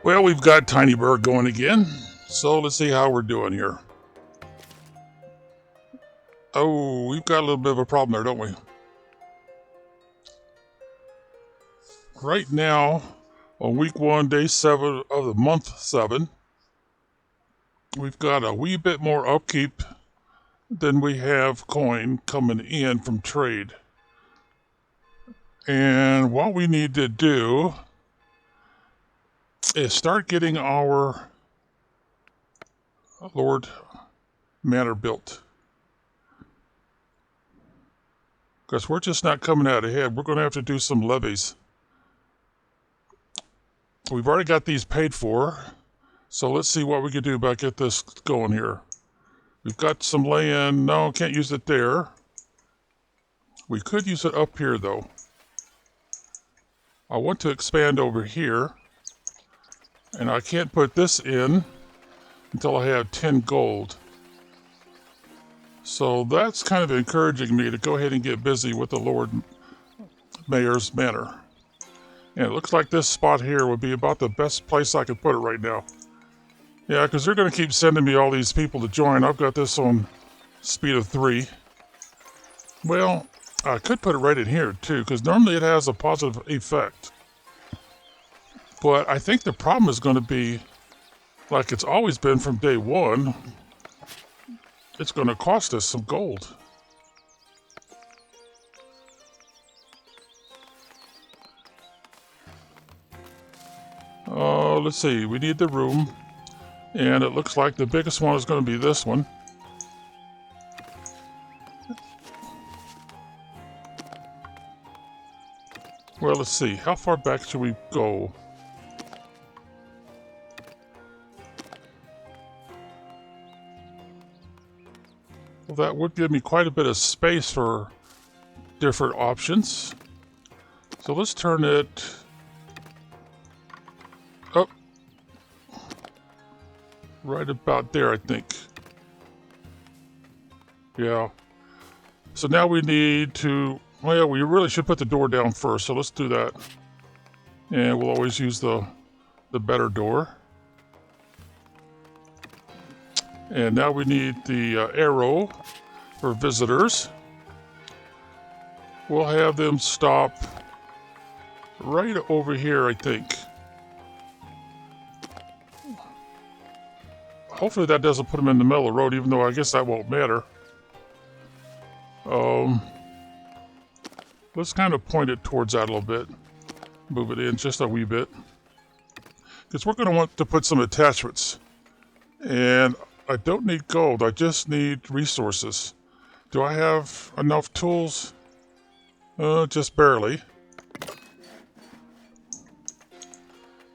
Well, we've got Tinyburg going again, so let's see how we're doing here. Oh, we've got a little bit of a problem there, don't we? Right now, on week 1, day 7 of the month 7, we've got a wee bit more upkeep than we have coin coming in from trade. And what we need to do is start getting our Lord Manor built. Because we're just not coming out ahead. We're going to have to do some levies. We've already got these paid for, so let's see what we can do about get this going here. We've got some land. No, can't use it there. We could use it up here, though. I want to expand over here, and I can't put this in until I have 10 gold. So that's kind of encouraging me to go ahead and get busy with the Lord Mayor's Manor. And it looks like this spot here would be about the best place I could put it right now. Yeah, because they're going to keep sending me all these people to join. I've got this on speed of 3. Well, I could put it right in here too, because normally it has a positive effect. But I think the problem is going to be, like it's always been from day 1, it's going to cost us some gold. Let's see, we need the room, and it looks like the biggest one is going to be this one. Well, let's see, how far back should we go? Well, that would give me quite a bit of space for different options. So let's turn it up right about there, I think. Yeah. So now we need to, well, we really should put the door down first, so let's do that. And we'll always use the better door. And now we need the arrow for visitors. We'll have them stop right over here, I think. Hopefully that doesn't put them in the middle of the road, even though I guess that won't matter. Let's kind of point it towards that a little bit. Move it in just a wee bit. Because we're going to want to put some attachments. And I don't need gold, I just need resources. Do I have enough tools? Just barely.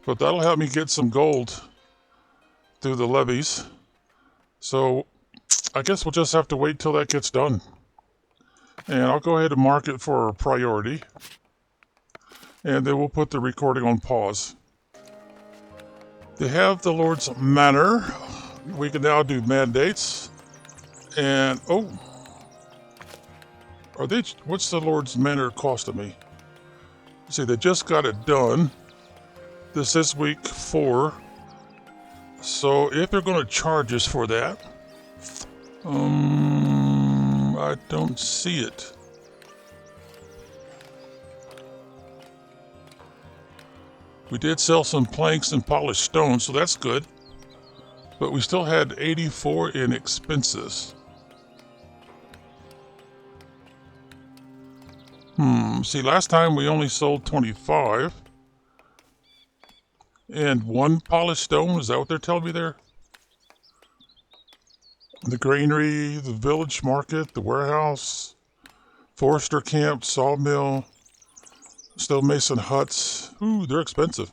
But that'll help me get some gold through the levies. So I guess we'll just have to wait till that gets done. And I'll go ahead and mark it for priority. And then we'll put the recording on pause. They have the Lord's Manor. We can now do mandates. And, oh. What's the Lord's Manor costing me? See, they just got it done. This is week 4. So if they're going to charge us for that, I don't see it. We did sell some planks and polished stone, so that's good. But we still had 84 in expenses. See, last time we only sold 25. And 1 polished stone, is that what they're telling me there? The granary, the village market, the warehouse, forester camp, sawmill, stonemason huts. Ooh, they're expensive.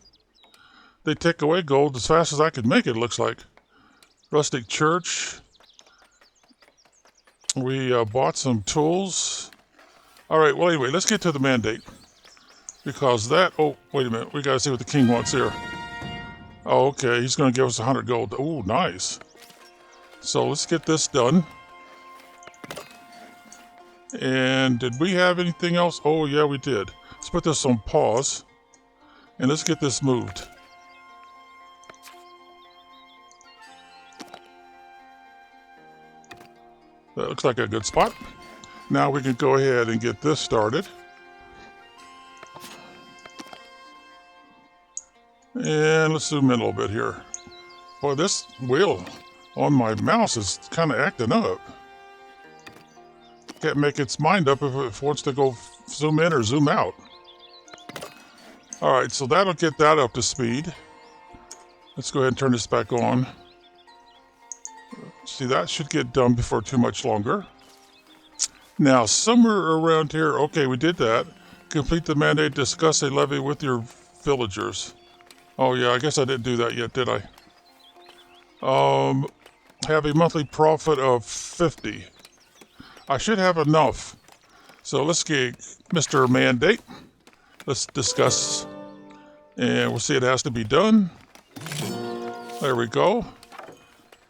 They take away gold as fast as I could make it, looks like. Rustic church. We bought some tools. Alright, well anyway, let's get to the mandate. Because that, oh, wait a minute, we gotta see what the king wants here. Oh, okay, he's gonna give us 100 gold. Oh, nice. So let's get this done. And did we have anything else? Oh yeah, we did. Let's put this on pause. And let's get this moved. That looks like a good spot. Now we can go ahead and get this started. And let's zoom in a little bit here. Boy, this wheel on my mouse is kind of acting up. Can't make its mind up if it wants to go zoom in or zoom out. All right, so that'll get that up to speed. Let's go ahead and turn this back on. See, that should get done before too much longer. Now, somewhere around here, okay, we did that. Complete the mandate, discuss a levy with your villagers. Oh yeah, I guess I didn't do that yet, did I? Have a monthly profit of 50. I should have enough. So let's get Mr. Mandate. Let's discuss. And we'll see it has to be done. There we go.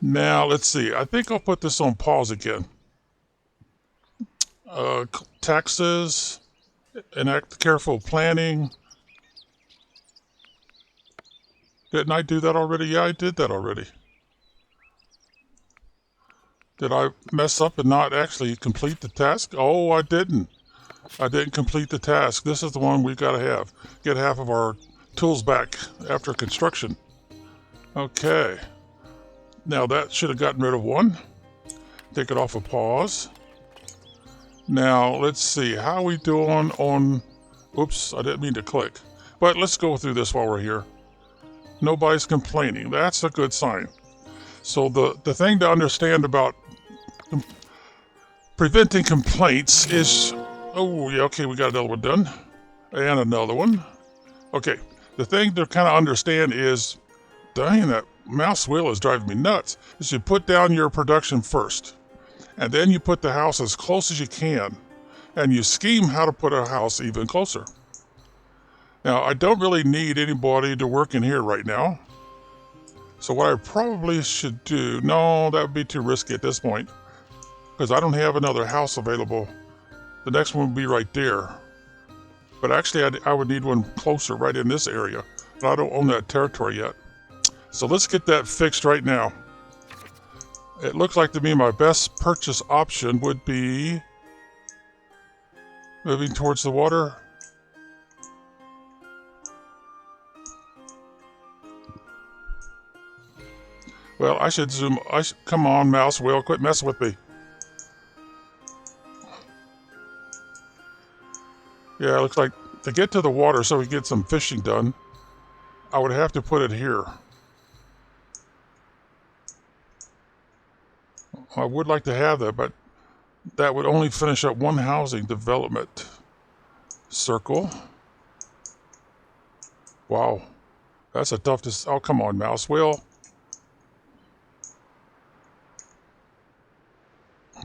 Now, let's see. I think I'll put this on pause again. Taxes. Enact careful planning. Didn't I do that already? Yeah, I did that already. Did I mess up and not actually complete the task? Oh, I didn't. I didn't complete the task. This is the one we've got to have. Get half of our tools back after construction. Okay. Now that should have gotten rid of one. Take it off of pause. Now, let's see. How are we doing on... Oops, I didn't mean to click. But let's go through this while we're here. Nobody's complaining. That's a good sign. So the thing to understand about preventing complaints is... Oh, yeah, okay, we got another one done. And another one. Okay, the thing to kind of understand is... Dang, that mouse wheel is driving me nuts. Is you put down your production first. And then you put the house as close as you can. And you scheme how to put a house even closer. Now, I don't really need anybody to work in here right now. So what I probably should do... No, that would be too risky at this point. Because I don't have another house available. The next one would be right there. But actually, I would need one closer, right in this area. But I don't own that territory yet. So let's get that fixed right now. It looks like to me my best purchase option would be... moving towards the water. Well, I should zoom... Come on, mouse wheel, quit messing with me. Yeah, it looks like to get to the water so we get some fishing done, I would have to put it here. I would like to have that, but that would only finish up one housing development. Circle. Wow. That's a tough... Oh, come on, mouse wheel.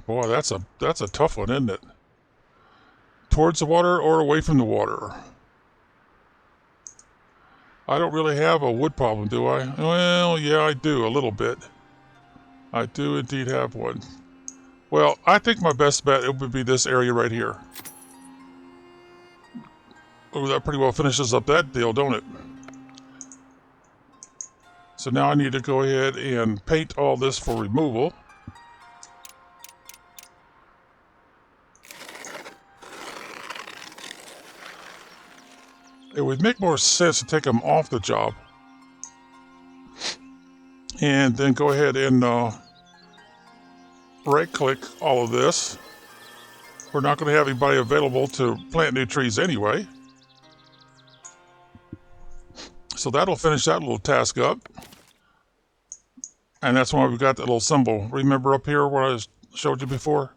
Boy, that's a tough one, isn't it? Towards the water or away from the water? I don't really have a wood problem, do I? Well, yeah, I do, a little bit. I do indeed have one. Well, I think my best bet it would be this area right here. Oh, that pretty well finishes up that deal, don't it? So now I need to go ahead and paint all this for removal. It would make more sense to take them off the job. And then go ahead and right-click all of this. We're not going to have anybody available to plant new trees anyway. So that'll finish that little task up. And that's why we've got that little symbol. Remember up here where I showed you before?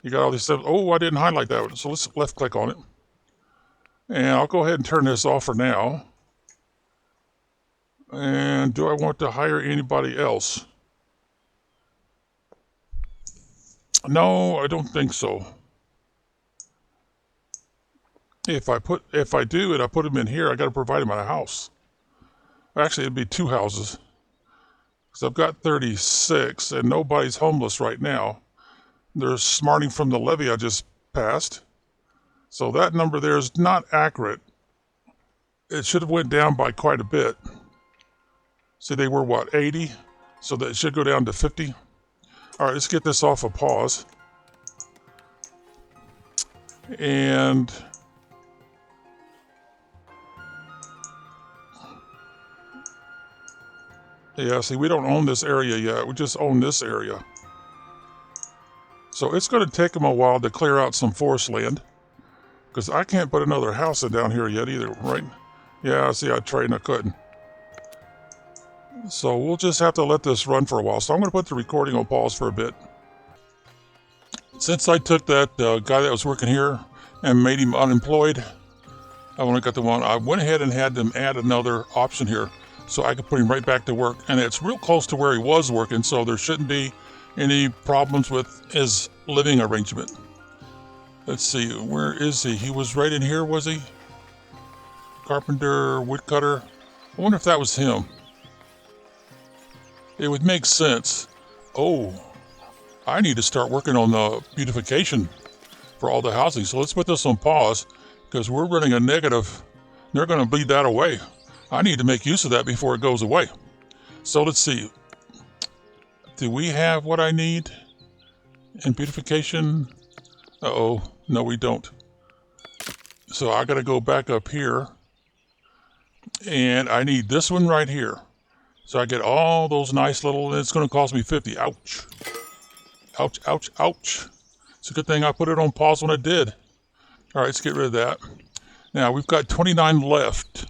You got all these symbols. Oh, I didn't highlight that one. So let's left-click on it. And I'll go ahead and turn this off for now. And do I want to hire anybody else? No, I don't think so. If I do and I put them in here, I got to provide them at a house. Actually, it'd be 2 houses. Because I've got 36 and nobody's homeless right now. They're smarting from the levy I just passed. So that number there is not accurate. It should have went down by quite a bit. See, they were, what, 80? So that it should go down to 50. All right, let's get this off of pause. And yeah, see, we don't own this area yet. We just own this area. So it's going to take them a while to clear out some forest land, because I can't put another house in down here yet either, right? Yeah, see, I tried and I couldn't. So we'll just have to let this run for a while. So I'm going to put the recording on pause for a bit. Since I took that guy that was working here and made him unemployed, I only got the one. I went ahead and had them add another option here so I could put him right back to work. And it's real close to where he was working, so there shouldn't be any problems with his living arrangement. Let's see, where is he? He was right in here, was he? Carpenter, woodcutter. I wonder if that was him. It would make sense. Oh, I need to start working on the beautification for all the housing. So let's put this on pause because we're running a negative. They're going to bleed that away. I need to make use of that before it goes away. So let's see. Do we have what I need in beautification? Uh-oh. No, we don't. So I got to go back up here. And I need this one right here. So I get all those nice little, it's going to cost me 50. Ouch. Ouch, ouch, ouch. It's a good thing I put it on pause when I did. All right, let's get rid of that. Now, we've got 29 left.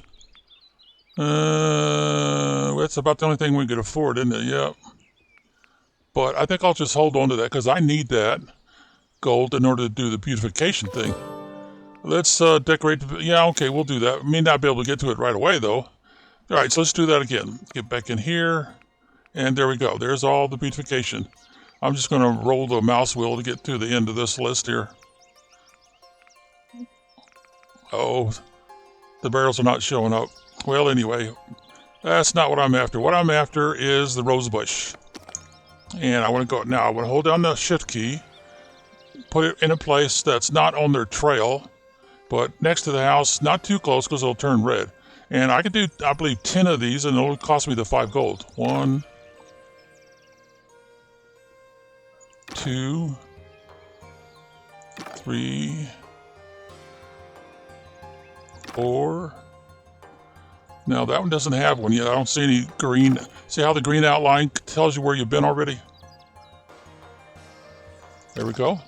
That's about the only thing we could afford, isn't it? Yep. But I think I'll just hold on to that because I need that gold in order to do the beautification thing. Let's decorate. Yeah, okay, we'll do that. May not be able to get to it right away, though. All right, so let's do that again. Get back in here. And there we go. There's all the beautification. I'm just going to roll the mouse wheel to get to the end of this list here. Oh, the barrels are not showing up. Well, anyway, that's not what I'm after. What I'm after is the rose bush. And I want to go now. I want to hold down the shift key, put it in a place that's not on their trail, but next to the house, not too close because it'll turn red. And I can do, I believe, 10 of these, and it'll cost me the 5 gold. 1, 2, 3, 4. Now that one doesn't have one yet. I don't see any green. See how the green outline tells you where you've been already? There we go.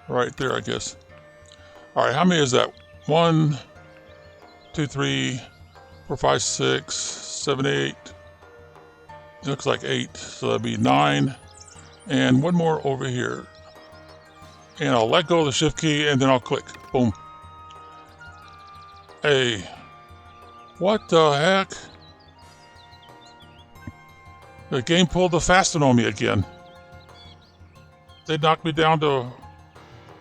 Right there, I guess. All right, how many is that? 1, 2, 3, 4, 5, 6, 7, 8. It looks like 8, so that'd be 9. And one more over here. And I'll let go of the shift key and then I'll click. Boom. Hey, what the heck? The game pulled the fasting on me again. They knocked me down to...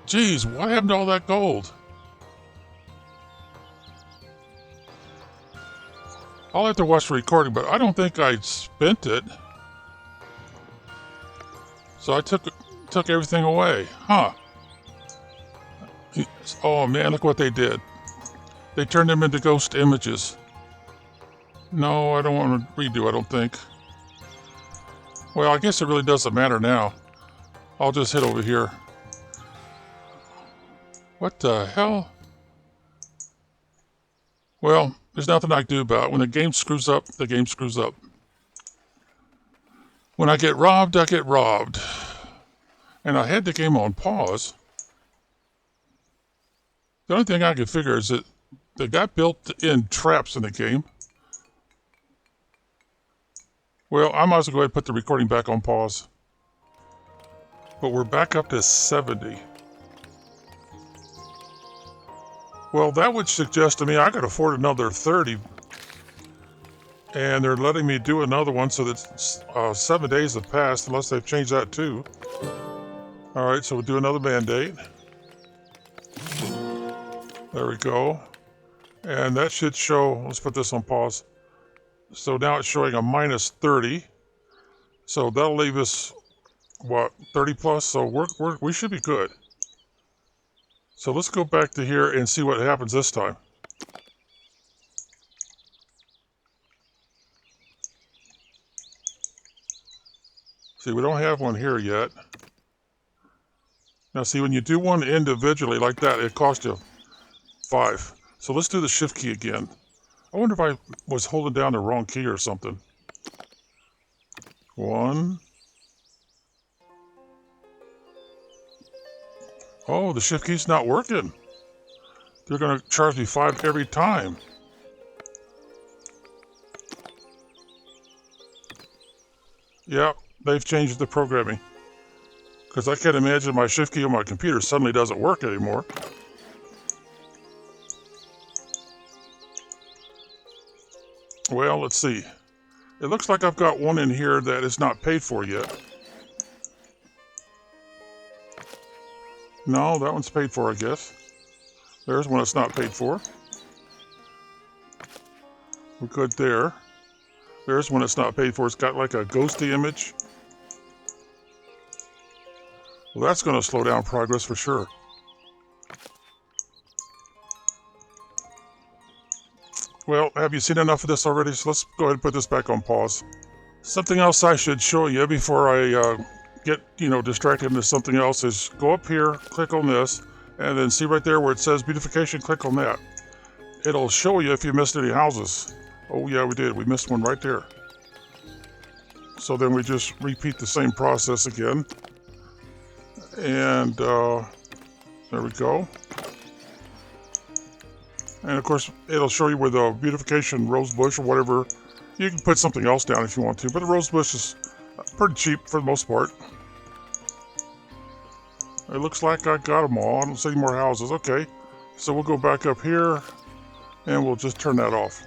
Geez, what happened to all that gold? I'll have to watch the recording, but I don't think I spent it. So I took everything away. Huh. Oh man, look what they did. They turned them into ghost images. No, I don't want to redo, I don't think. Well, I guess it really doesn't matter now. I'll just hit over here. What the hell? Well, there's nothing I can do about it. When the game screws up, the game screws up. When I get robbed, I get robbed. And I had the game on pause. The only thing I can figure is that they got built-in traps in the game. Well, I might as well go ahead and put the recording back on pause. But we're back up to 70. Well, that would suggest to me I could afford another 30. And they're letting me do another one so that 7 days have passed, unless they've changed that too. All right, so we'll do another mandate. There we go. And that should show, let's put this on pause. So now it's showing a minus 30. So that'll leave us, what, 30 plus? So we should be good. So let's go back to here and see what happens this time. See, we don't have one here yet. Now see, when you do one individually like that, it costs you 5. So let's do the shift key again. I wonder if I was holding down the wrong key or something. 1. Oh, the shift key's not working. They're going to charge me 5 every time. Yep, they've changed the programming. Because I can't imagine my shift key on my computer suddenly doesn't work anymore. Well, let's see. It looks like I've got one in here that is not paid for yet. No, that one's paid for, I guess. There's one that's not paid for. We're good there. There's one that's not paid for. It's got like a ghosty image. Well, that's going to slow down progress for sure. Well, have you seen enough of this already? So let's go ahead and put this back on pause. Something else I should show you before I get, distracted into something else is go up here, click on this, and then see right there where it says beautification, click on that. It'll show you if you missed any houses. Oh yeah, we did. We missed one right there. So then we just repeat the same process again. And there we go. And of course, it'll show you where the beautification rose bush or whatever. You can put something else down if you want to, but the rose bush is pretty cheap for the most part. It looks like I got them all. I don't see any more houses. Okay, so we'll go back up here and we'll just turn that off.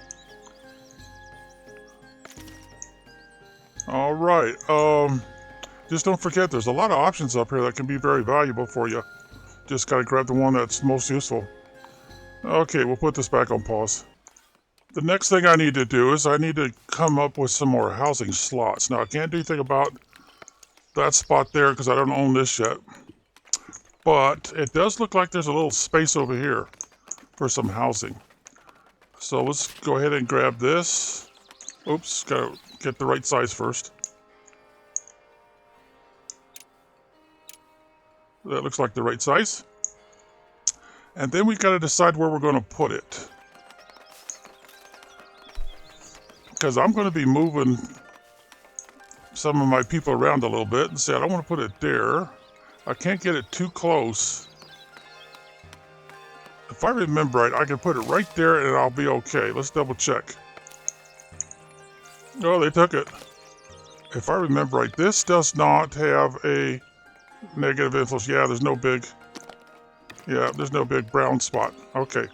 All right. Just don't forget, there's a lot of options up here that can be very valuable for you. Just gotta grab the one that's most useful. Okay, we'll put this back on pause. The next thing I need to do is I need to come up with some more housing slots. Now, I can't do anything about that spot there because I don't own this yet. But it does look like there's a little space over here for some housing. So let's go ahead and grab this. Oops, gotta get the right size first. That looks like the right size. And then we got to decide where we're going to put it. Because I'm going to be moving some of my people around a little bit and say, I don't want to put it there. I can't get it too close. If I remember right, I can put it right there and I'll be okay. Let's double check. Oh, they took it. If I remember right, this does not have a negative influence. Yeah, there's no big brown spot. Okay,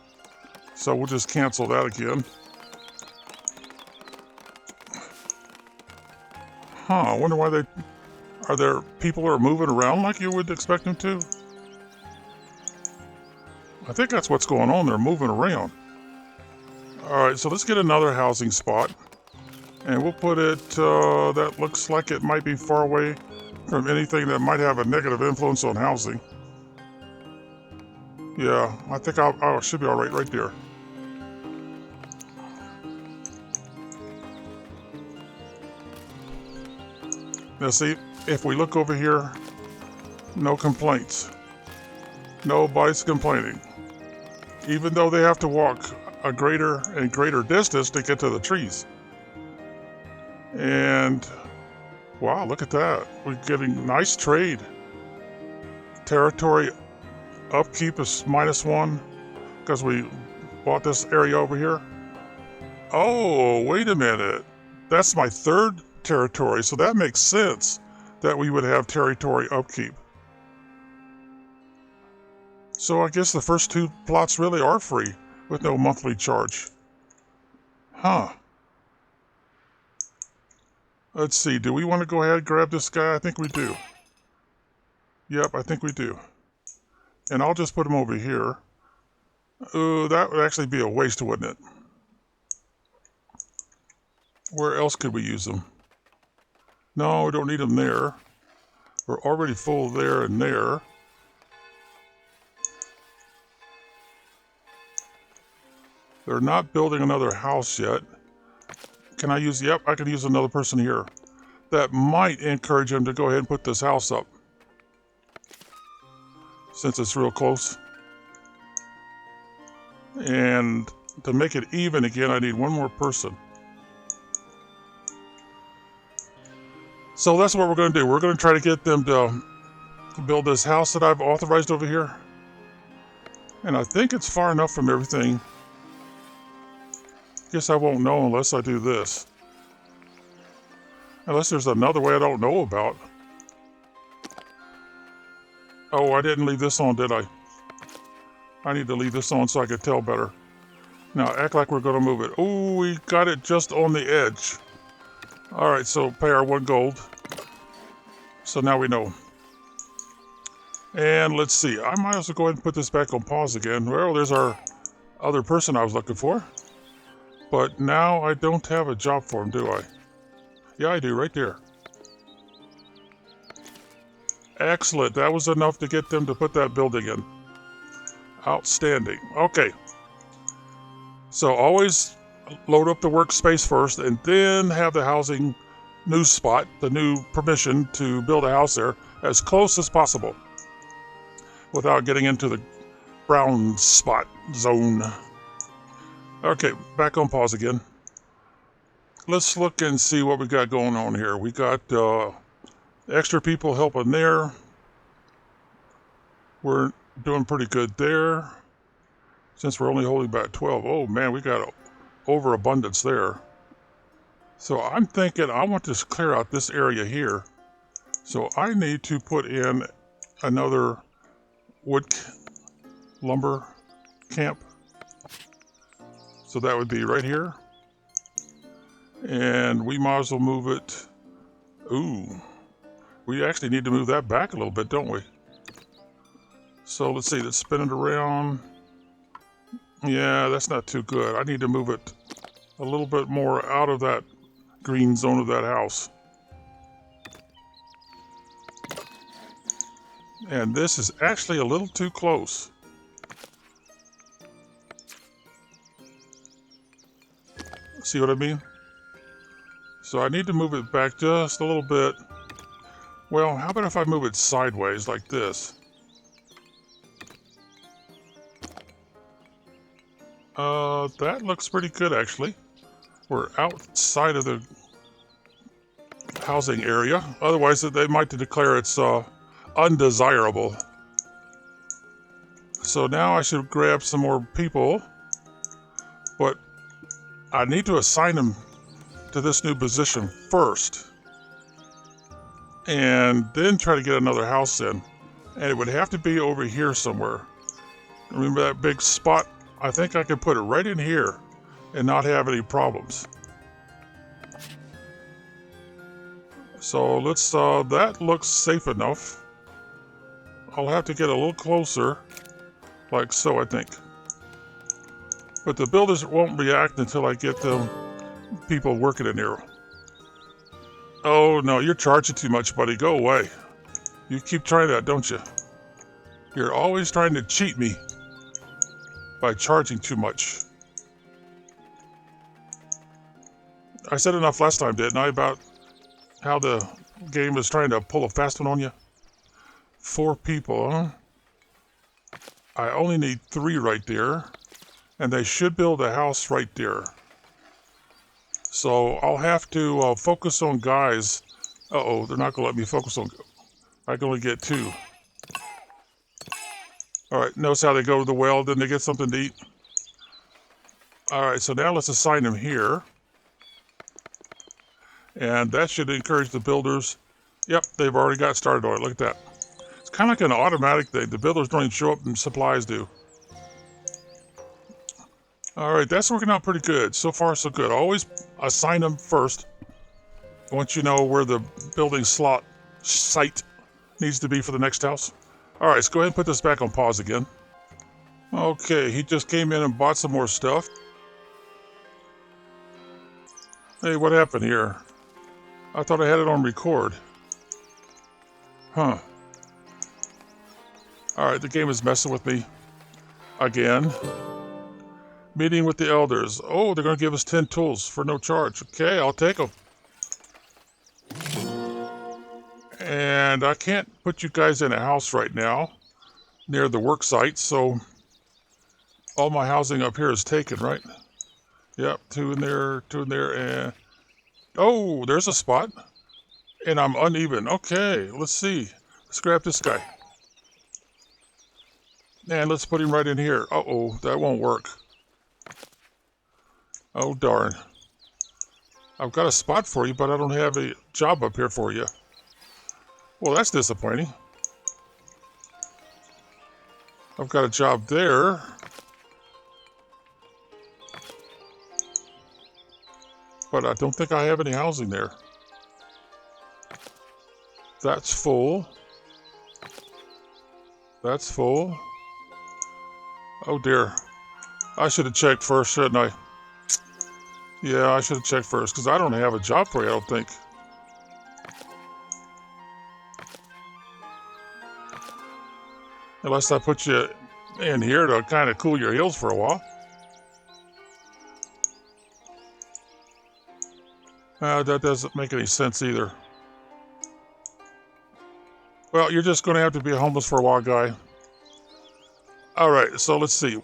so we'll just cancel that again. I wonder why are there people who are moving around like you would expect them to? I think that's what's going on. They're moving around. All right, so let's get another housing spot. And we'll put it, that looks like it might be far away from anything that might have a negative influence on housing. Yeah, I think I should be all right there. Now see, if we look over here, no complaints. Nobody's complaining. Even though they have to walk a greater and greater distance to get to the trees. And wow, look at that. We're getting nice trade. Territory upkeep is -1 because we bought this area over here. Oh, wait a minute. That's my 3rd territory, so that makes sense that we would have territory upkeep. So I guess the first 2 plots really are free with no monthly charge. Let's see, do we want to go ahead and grab this guy? I think we do. Yep, I think we do. And I'll just put him over here. Oh, that would actually be a waste, wouldn't it? Where else could we use them? No, we don't need them there. We're already full there and there. They're not building another house yet. Can I use, yep, I can use another person here. that might encourage him to go ahead and put this house up, since it's real close. And to make it even again, I need one more person. So that's what we're going to do. We're going to try to get them to build this house that I've authorized over here. And I think it's far enough from everything. Guess I won't know unless I do this. Unless there's another way I don't know about. Oh, I didn't leave this on, did I? I need to leave this on so I can tell better. Now, act like we're going to move it. Oh, we got it just on the edge. All right, so pay our 1 gold. So now we know. And let's see. I might as well go ahead and put this back on pause again. Well, there's our other person I was looking for. But now I don't have a job for him, do I? Yeah, I do, right there. Excellent. That was enough to get them to put that building in. Outstanding. Okay. So always load up the workspace first and then have the housing new spot, the new permission to build a house there as close as possible without getting into the brown spot zone. Okay, back on pause again. Let's look and see what we got going on here. We got extra people helping there. We're doing pretty good there. Since we're only holding about 12. Oh man, we got overabundance there. So I'm thinking I want to clear out this area here. So I need to put in another wood lumber camp. So that would be right here. And we might as well move it. Ooh, we actually need to move that back a little bit, don't we? So let's see, let's spin it around. Yeah, that's not too good. I need to move it a little bit more out of that green zone of that house. And this is actually a little too close. See what I mean? So I need to move it back just a little bit. Well, how about if I move it sideways like this? That looks pretty good actually. We're outside of the housing area. Otherwise, they might declare it's undesirable. So now I should grab some more people, but I need to assign them to this new position first, and then try to get another house in. And it would have to be over here somewhere. Remember that big spot? I think I can put it right in here and not have any problems. So let's, that looks safe enough. I'll have to get a little closer, like so, I think. But the builders won't react until I get the people working in here. Oh no, you're charging too much, buddy. Go away. You keep trying that, don't you? You're always trying to cheat me by charging too much. I said enough last time, didn't I, about how the game is trying to pull a fast one on you? 4 people, huh? I only need 3 right there, and they should build a house right there. So I'll have to focus on guys. Uh-oh, they're not going to let me focus on... I can only get 2. All right, notice how they go to the well, then they get something to eat. All right, so now let's assign them here. And that should encourage the builders. Yep, they've already got started on it. Look at that. It's kind of like an automatic thing. The builders don't even show up and supplies do. All right, that's working out pretty good. So far, so good. Always assign them first once you know where the building site needs to be for the next house. All right, let's go ahead and put this back on pause again. Okay, he just came in and bought some more stuff. Hey, what happened here? I thought I had it on record. Huh. All right, the game is messing with me again. Meeting with the elders. Oh, they're going to give us 10 tools for no charge. Okay, I'll take them. And I can't put you guys in a house right now near the work site, so all my housing up here is taken, right? Yep, two in there, and oh, there's a spot. And I'm uneven. Okay, let's see. Let's grab this guy. And let's put him right in here. Uh-oh, that won't work. Oh, darn. I've got a spot for you, but I don't have a job up here for you. Well, that's disappointing. I've got a job there. But I don't think I have any housing there. That's full. That's full. Oh dear. I should have checked first, shouldn't I? Yeah, I should have checked first, because I don't have a job for you, I don't think. Unless I put you in here to kind of cool your heels for a while. That doesn't make any sense either. Well, you're just going to have to be homeless for a while, guy. All right, so let's see.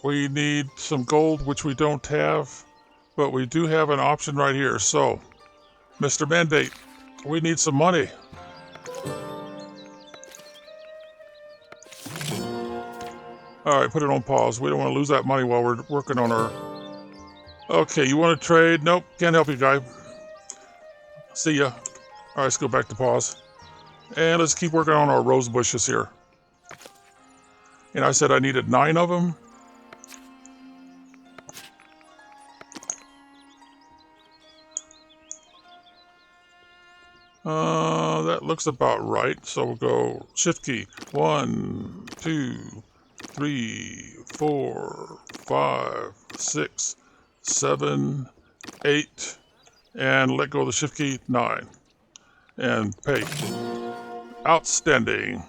We need some gold, which we don't have, but we do have an option right here. So, Mr. Mandate, we need some money. All right, put it on pause. We don't want to lose that money while we're working on our... Okay, you want to trade? Nope, can't help you, guy. See ya. All right, let's go back to pause. And let's keep working on our rose bushes here. And I said I needed 9 of them. That looks about right. So we'll go shift key. 1, 2, 3, 4, 5, 6, 7, 8, and let go of the shift key. 9. And pay. Outstanding.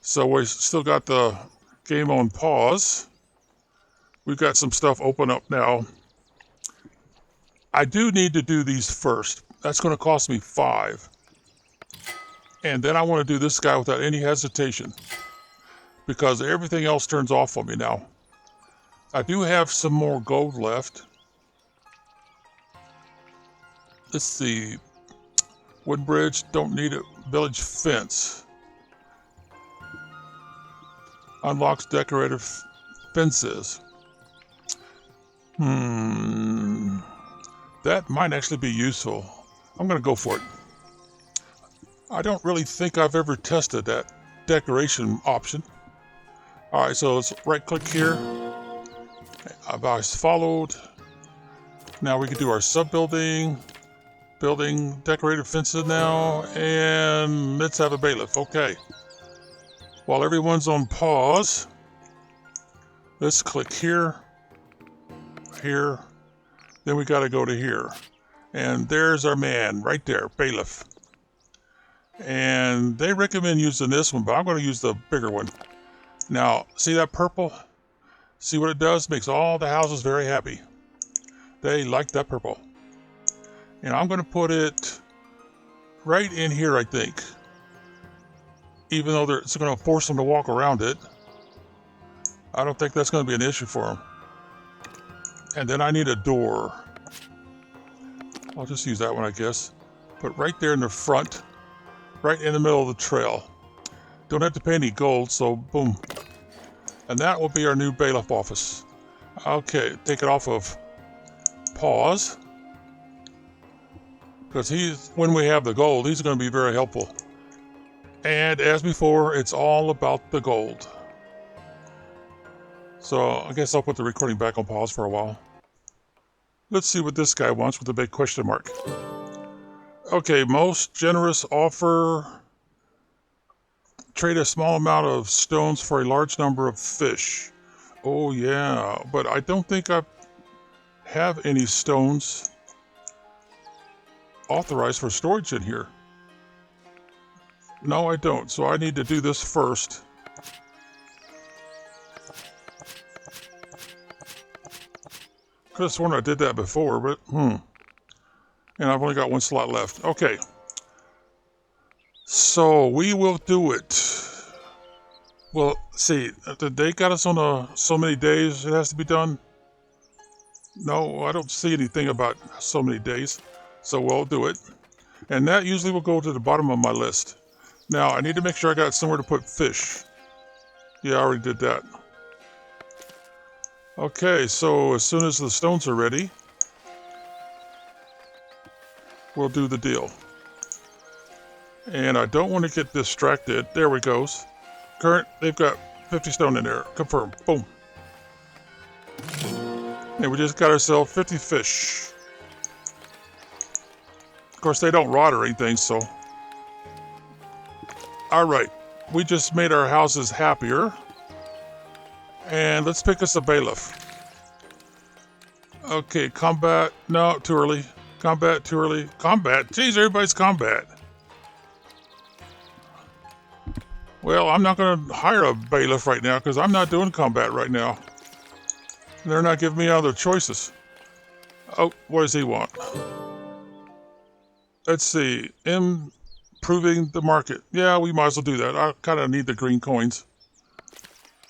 So we still got the game on pause. We've got some stuff open up now. I do need to do these first. That's going to cost me 5. And then I want to do this guy without any hesitation, because everything else turns off on me now. I do have some more gold left. Let's see. Wood bridge, don't need it. Village fence. Unlocks decorative fences. That might actually be useful. I'm going to go for it. I don't really think I've ever tested that decoration option. All right, so let's right click here. Advice followed. Now we can do our sub building. Building decorative fences now, and let's have a bailiff. Okay. While everyone's on pause, let's click here, here, then we got to go to here. And there's our man right there, bailiff. And they recommend using this one, but I'm going to use the bigger one. Now, see that purple? See what it does? Makes all the houses very happy. They like that purple. And I'm going to put it right in here, I think. Even though it's going to force them to walk around it. I don't think that's going to be an issue for them. And then I need a door. I'll just use that one, I guess. But right there in the front, right in the middle of the trail. Don't have to pay any gold, so boom. And that will be our new bailiff office. Okay, take it off of pause. Because when we have the gold, he's going to be very helpful. And as before, it's all about the gold. So I guess I'll put the recording back on pause for a while. Let's see what this guy wants with the big question mark. Okay, most generous offer. Trade a small amount of stones for a large number of fish. Oh yeah, but I don't think I have any stones authorized for storage in here. No, I don't. So I need to do this first. Could have sworn I did that before, but And I've only got one slot left. Okay. So we will do it. Well, see, they got us on so many days it has to be done. No, I don't see anything about so many days. So we'll do it. And that usually will go to the bottom of my list. Now, I need to make sure I got somewhere to put fish. Yeah, I already did that. Okay, so as soon as the stones are ready, we'll do the deal. And I don't want to get distracted. There we go. Current, they've got 50 stone in there. Confirm. Boom. And we just got ourselves 50 fish. Of course, they don't rot or anything, so. All right. We just made our houses happier. And let's pick us a bailiff. Okay, combat. No, too early. Combat, too early. Combat. Jeez, everybody's combat. Well, I'm not going to hire a bailiff right now because I'm not doing combat right now. They're not giving me other choices. Oh, what does he want? Let's see. Improving the market. Yeah, we might as well do that. I kind of need the green coins.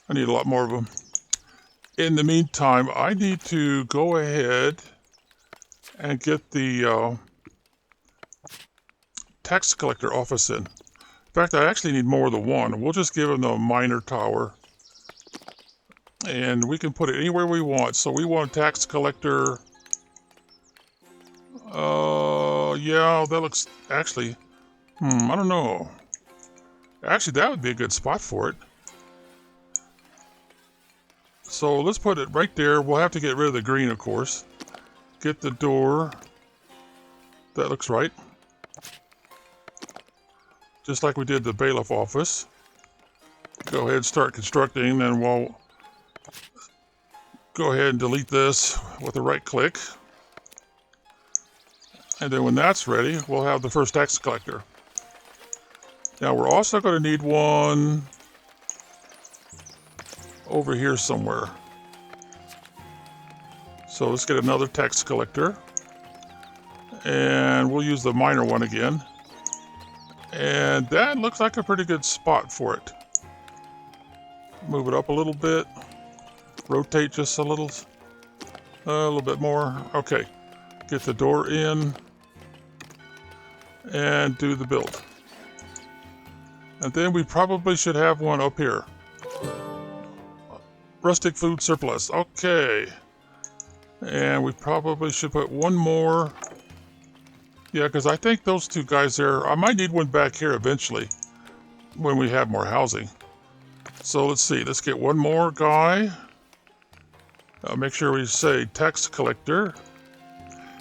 I need a lot more of them. In the meantime, I need to go ahead and get the tax collector office in. In fact, I actually need more than one. We'll just give him the minor tower. And we can put it anywhere we want. So we want a tax collector. Yeah, that looks actually, I don't know. Actually, that would be a good spot for it. So let's put it right there. We'll have to get rid of the green, of course. Get the door. That looks right. Just like we did the bailiff office. Go ahead and start constructing, and we'll go ahead and delete this with a right click. And then when that's ready, we'll have the first tax collector. Now we're also going to need one over here somewhere. So let's get another tax collector. And we'll use the minor one again. And that looks like a pretty good spot for it. Move it up a little bit. Rotate just a little bit more. Okay. Get the door in. And do the build. And then we probably should have one up here. Rustic food surplus. Okay. And we probably should put one more. Yeah, because I think those two guys there, I might need one back here eventually when we have more housing. So let's see. Let's get one more guy. Make sure we say tax collector.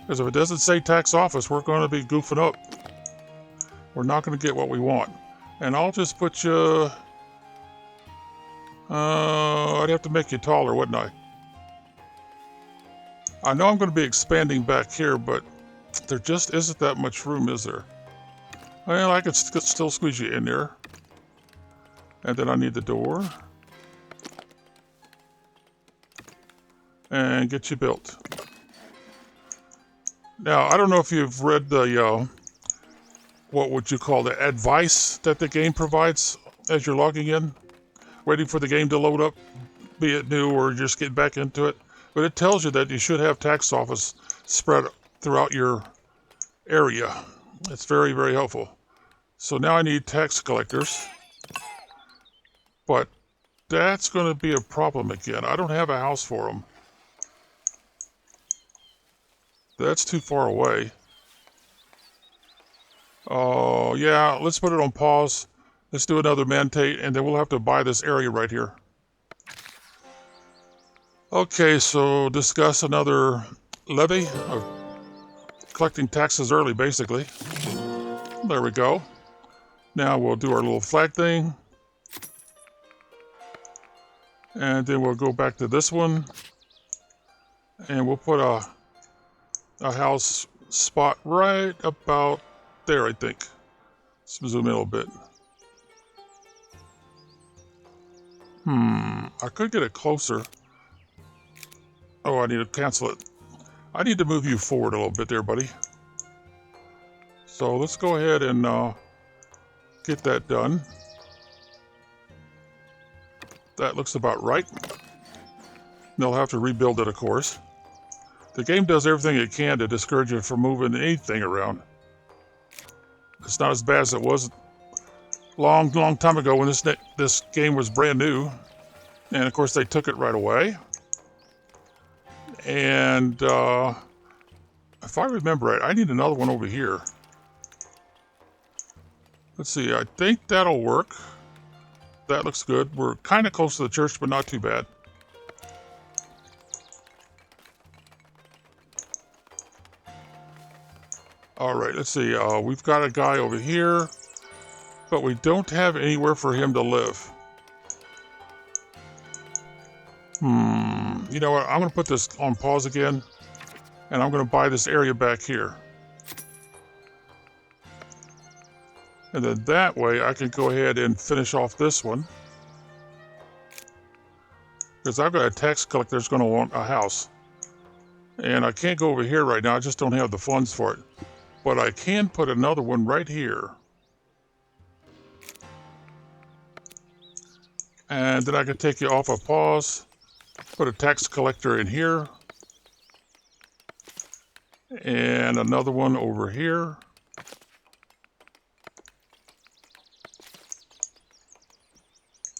Because if it doesn't say tax office, we're going to be goofing up. We're not going to get what we want. And I'll just put you... I'd have to make you taller, wouldn't I? I know I'm going to be expanding back here, but there just isn't that much room, is there? Well, I could still squeeze you in there. And then I need the door. And get you built. Now, I don't know if you've read the, what would you call the advice that the game provides as you're logging in? Waiting for the game to load up, be it new or just get back into it. But it tells you that you should have tax office spread throughout your area. It's very, very helpful. So now I need tax collectors. But that's going to be a problem again. I don't have a house for them. That's too far away. Oh, yeah, let's put it on pause. Let's do another mandate, and then we'll have to buy this area right here. Okay, so discuss another levy of collecting taxes early, basically. There we go. Now we'll do our little flag thing. And then we'll go back to this one. And we'll put a house spot right about there, I think. Let's zoom in a little bit. I could get it closer. Oh, I need to cancel it. I need to move you forward a little bit there, buddy. So let's go ahead and get that done. That looks about right. They'll have to rebuild it, of course. The game does everything it can to discourage you from moving anything around. It's not as bad as it was long time ago when this game was brand new. And of course they took it right away. And if I remember right, I need another one over here. Let's see, I think that'll work. That looks good. We're kind of close to the church, but not too bad. All right, let's see. We've got a guy over here, but we don't have anywhere for him to live. You know what? I'm going to put this on pause again, and I'm going to buy this area back here. And then that way I can go ahead and finish off this one. Because I've got a tax collector that's going to want a house. And I can't go over here right now. I just don't have the funds for it. But I can put another one right here. And then I can take you off of pause. Put a tax collector in here. And another one over here.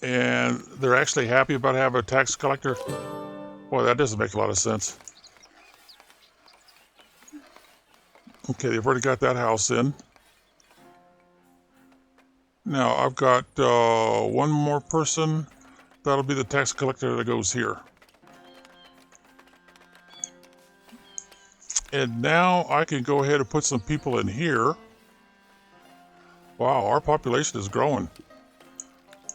And they're actually happy about having a tax collector. Boy, that doesn't make a lot of sense. Okay, they've already got that house in. Now, I've got one more person. That'll be the tax collector that goes here. And now I can go ahead and put some people in here. Wow, our population is growing.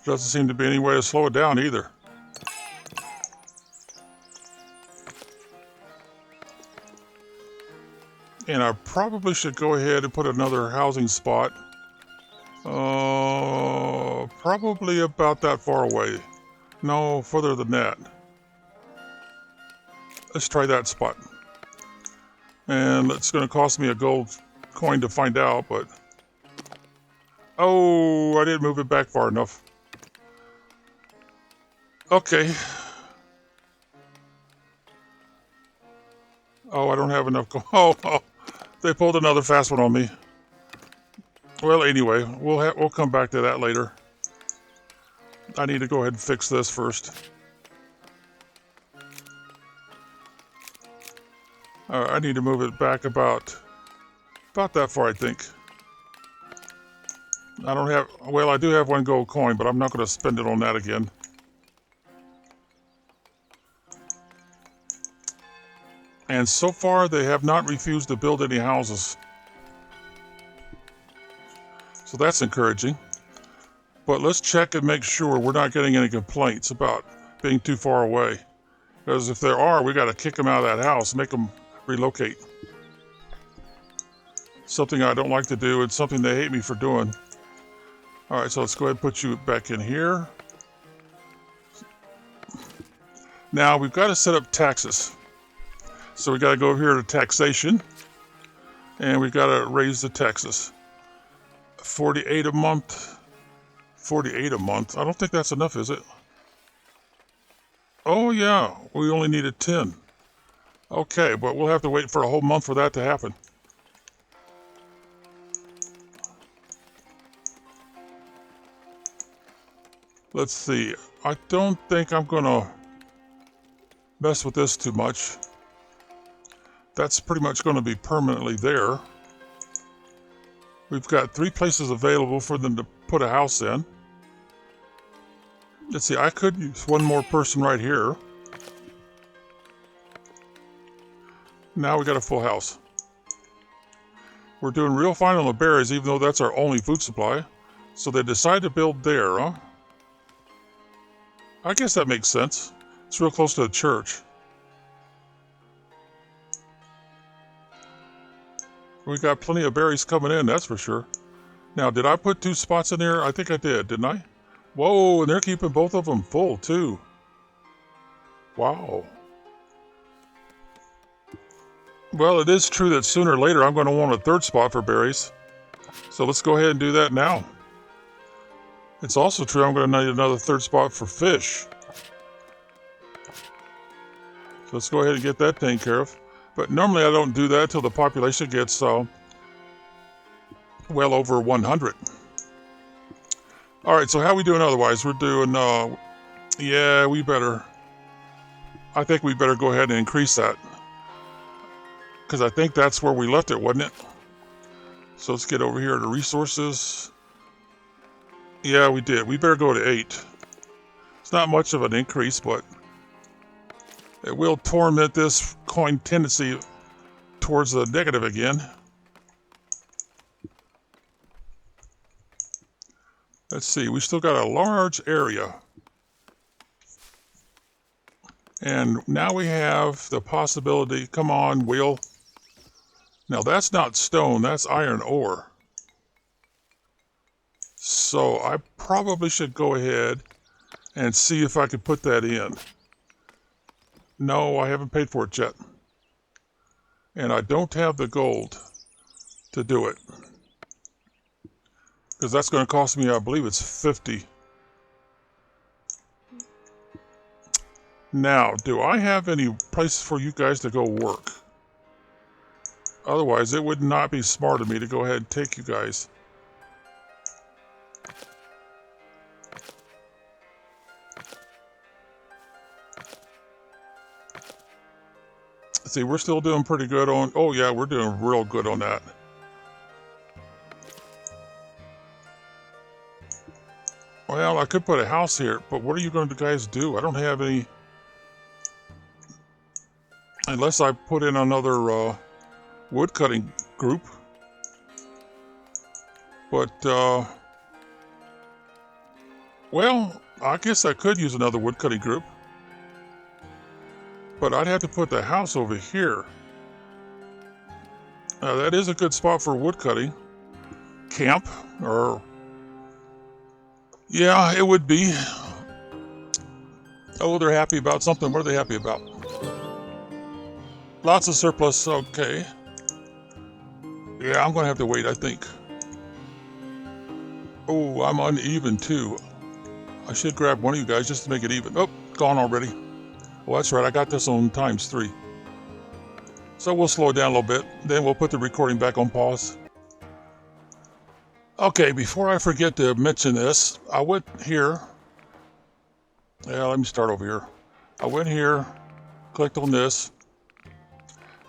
Doesn't seem to be any way to slow it down either. And I probably should go ahead and put another housing spot. Probably about that far away. No, further than that. Let's try that spot. And it's going to cost me a gold coin to find out, but... Oh, I didn't move it back far enough. Okay. Oh, I don't have enough. Oh, they pulled another fast one on me. Well, anyway, we'll come back to that later. I need to go ahead and fix this first. I need to move it back about that far, I think. I don't have. Well, I do have one gold coin, but I'm not going to spend it on that again. And so far, they have not refused to build any houses. So that's encouraging. But let's check and make sure we're not getting any complaints about being too far away. Because if there are, we got to kick them out of that house, make them relocate. Something I don't like to do, and something they hate me for doing. All right, so let's go ahead and put you back in here. Now, we've got to set up taxes. So we got to go over here to taxation, and we got to raise the taxes. 48 a month. 48 a month. I don't think that's enough, is it? Oh yeah, we only needed 10. Okay, but we'll have to wait for a whole month for that to happen. Let's see. I don't think I'm gonna mess with this too much. That's pretty much going to be permanently there. We've got 3 places available for them to put a house in. Let's see, I could use one more person right here. Now we got a full house. We're doing real fine on the berries, even though that's our only food supply. So they decide to build there, huh? I guess that makes sense. It's real close to the church. We got plenty of berries coming in, that's for sure. Now, did I put 2 spots in there? I think I did, didn't I? Whoa, and they're keeping both of them full, too. Wow. Well, it is true that sooner or later I'm going to want a 3rd spot for berries. So let's go ahead and do that now. It's also true I'm going to need another third spot for fish. So let's go ahead and get that taken care of. But normally I don't do that until the population gets well over 100. All right, so how are we doing otherwise? We're doing, yeah, I think we better go ahead and increase that. Because I think that's where we left it, wasn't it? So let's get over here to resources. Yeah, we did. We better go to 8. It's not much of an increase, but it will torment this coin tendency towards the negative again. Let's see, we still got a large area. And now we have the possibility, come on, wheel. Now that's not stone, that's iron ore. So I probably should go ahead and see if I can put that in. No, I haven't paid for it yet. And I don't have the gold to do it. Because that's going to cost me, I believe it's 50. Now, do I have any place for you guys to go work? Otherwise, it would not be smart of me to go ahead and take you guys. See, we're still doing pretty good on... Oh, yeah, we're doing real good on that. Well, I could put a house here, but what are you going to guys do? I don't have any... Unless I put in another wood cutting group. But, well, I guess I could use another wood cutting group. But I'd have to put the house over here. That is a good spot for wood cutting. Camp, or... Yeah, it would be. Oh, they're happy about something. What are they happy about? Lots of surplus, okay. Yeah, I'm going to have to wait, I think. Oh, I'm uneven too. I should grab one of you guys just to make it even. Oh, gone already. Well, that's right, I got this on ×3. So we'll slow it down a little bit, then we'll put the recording back on pause. Okay, before I forget to mention this, I went here. Yeah, let me start over here. I went here, clicked on this,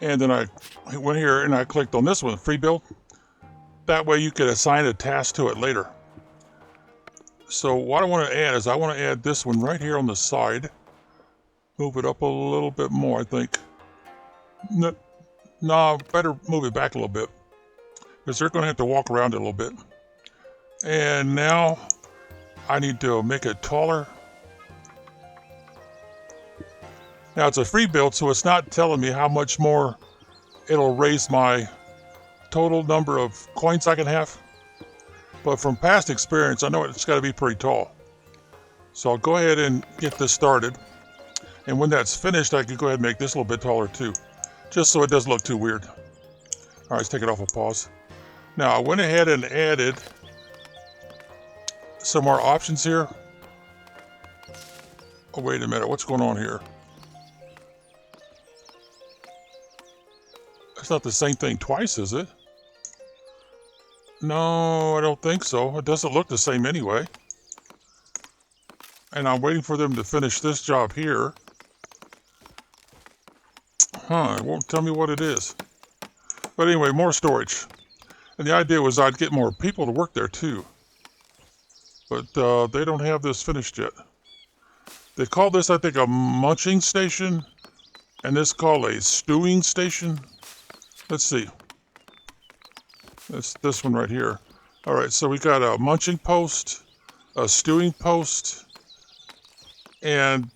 and then I went here and I clicked on this one, free build. That way you could assign a task to it later. So what I want to add is I want to add this one right here on the side. Move it up a little bit more, I think. No, better move it back a little bit, because they're going to have to walk around it a little bit. And now I need to make it taller. Now it's a free build, so it's not telling me how much more it'll raise my total number of coins I can have. But from past experience, I know it's got to be pretty tall. So I'll go ahead and get this started. And when that's finished, I can go ahead and make this a little bit taller too, just so it doesn't look too weird. All right, let's take it off a pause. Now I went ahead and added some more options here. Oh, wait a minute, what's going on here? It's not the same thing twice, is it? No, I don't think so. It doesn't look the same anyway. And I'm waiting for them to finish this job here. It won't tell me what it is. But anyway, more storage. And the idea was I'd get more people to work there too. But they don't have this finished yet. They call this, I think, a munching station. And this called a stewing station. Let's see. That's this one right here. All right, so we got a munching post, a stewing post, and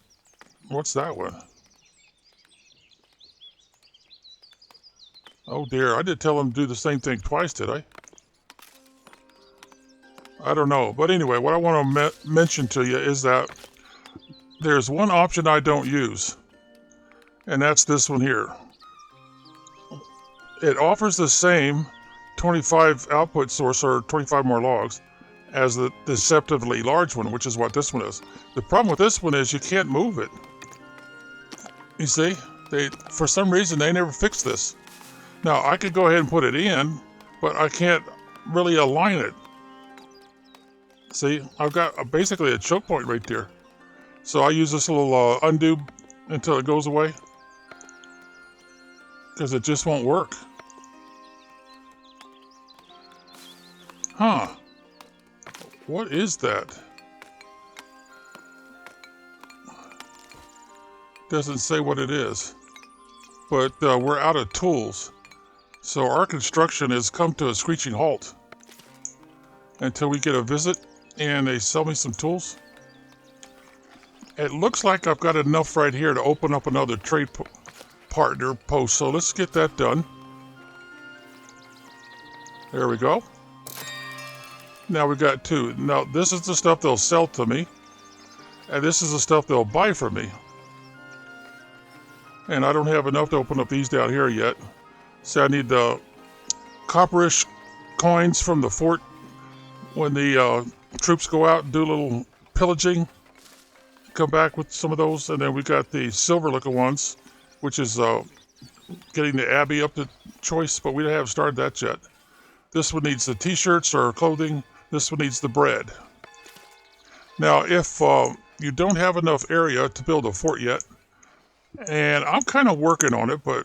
what's that one? Oh dear, I did tell them to do the same thing twice, did I? I don't know. But anyway, what I want to mention to you is that there's one option I don't use, and that's this one here. It offers the same 25 output source or 25 more logs as the deceptively large one, which is what this one is. The problem with this one is you can't move it. You see, for some reason they never fixed this. Now I could go ahead and put it in, but I can't really align it. See, I've got basically a choke point right there. So I use this little undo until it goes away, because it just won't work. Huh. What is that? Doesn't say what it is. But we're out of tools. So our construction has come to a screeching halt until we get a visit and they sell me some tools. It looks like I've got enough right here to open up another trade partner post. So let's get that done. There we go. Now we got two. Now this is the stuff they'll sell to me, and this is the stuff they'll buy from me. And I don't have enough to open up these down here yet. So I need the copperish coins from the fort when the troops go out and do a little pillaging. Come back with some of those, and then we got the silver looking ones, which is getting the abbey up to choice, but we haven't started that yet. This one needs the t-shirts or clothing. This one needs the bread. Now, if you don't have enough area to build a fort yet, and I'm kind of working on it, but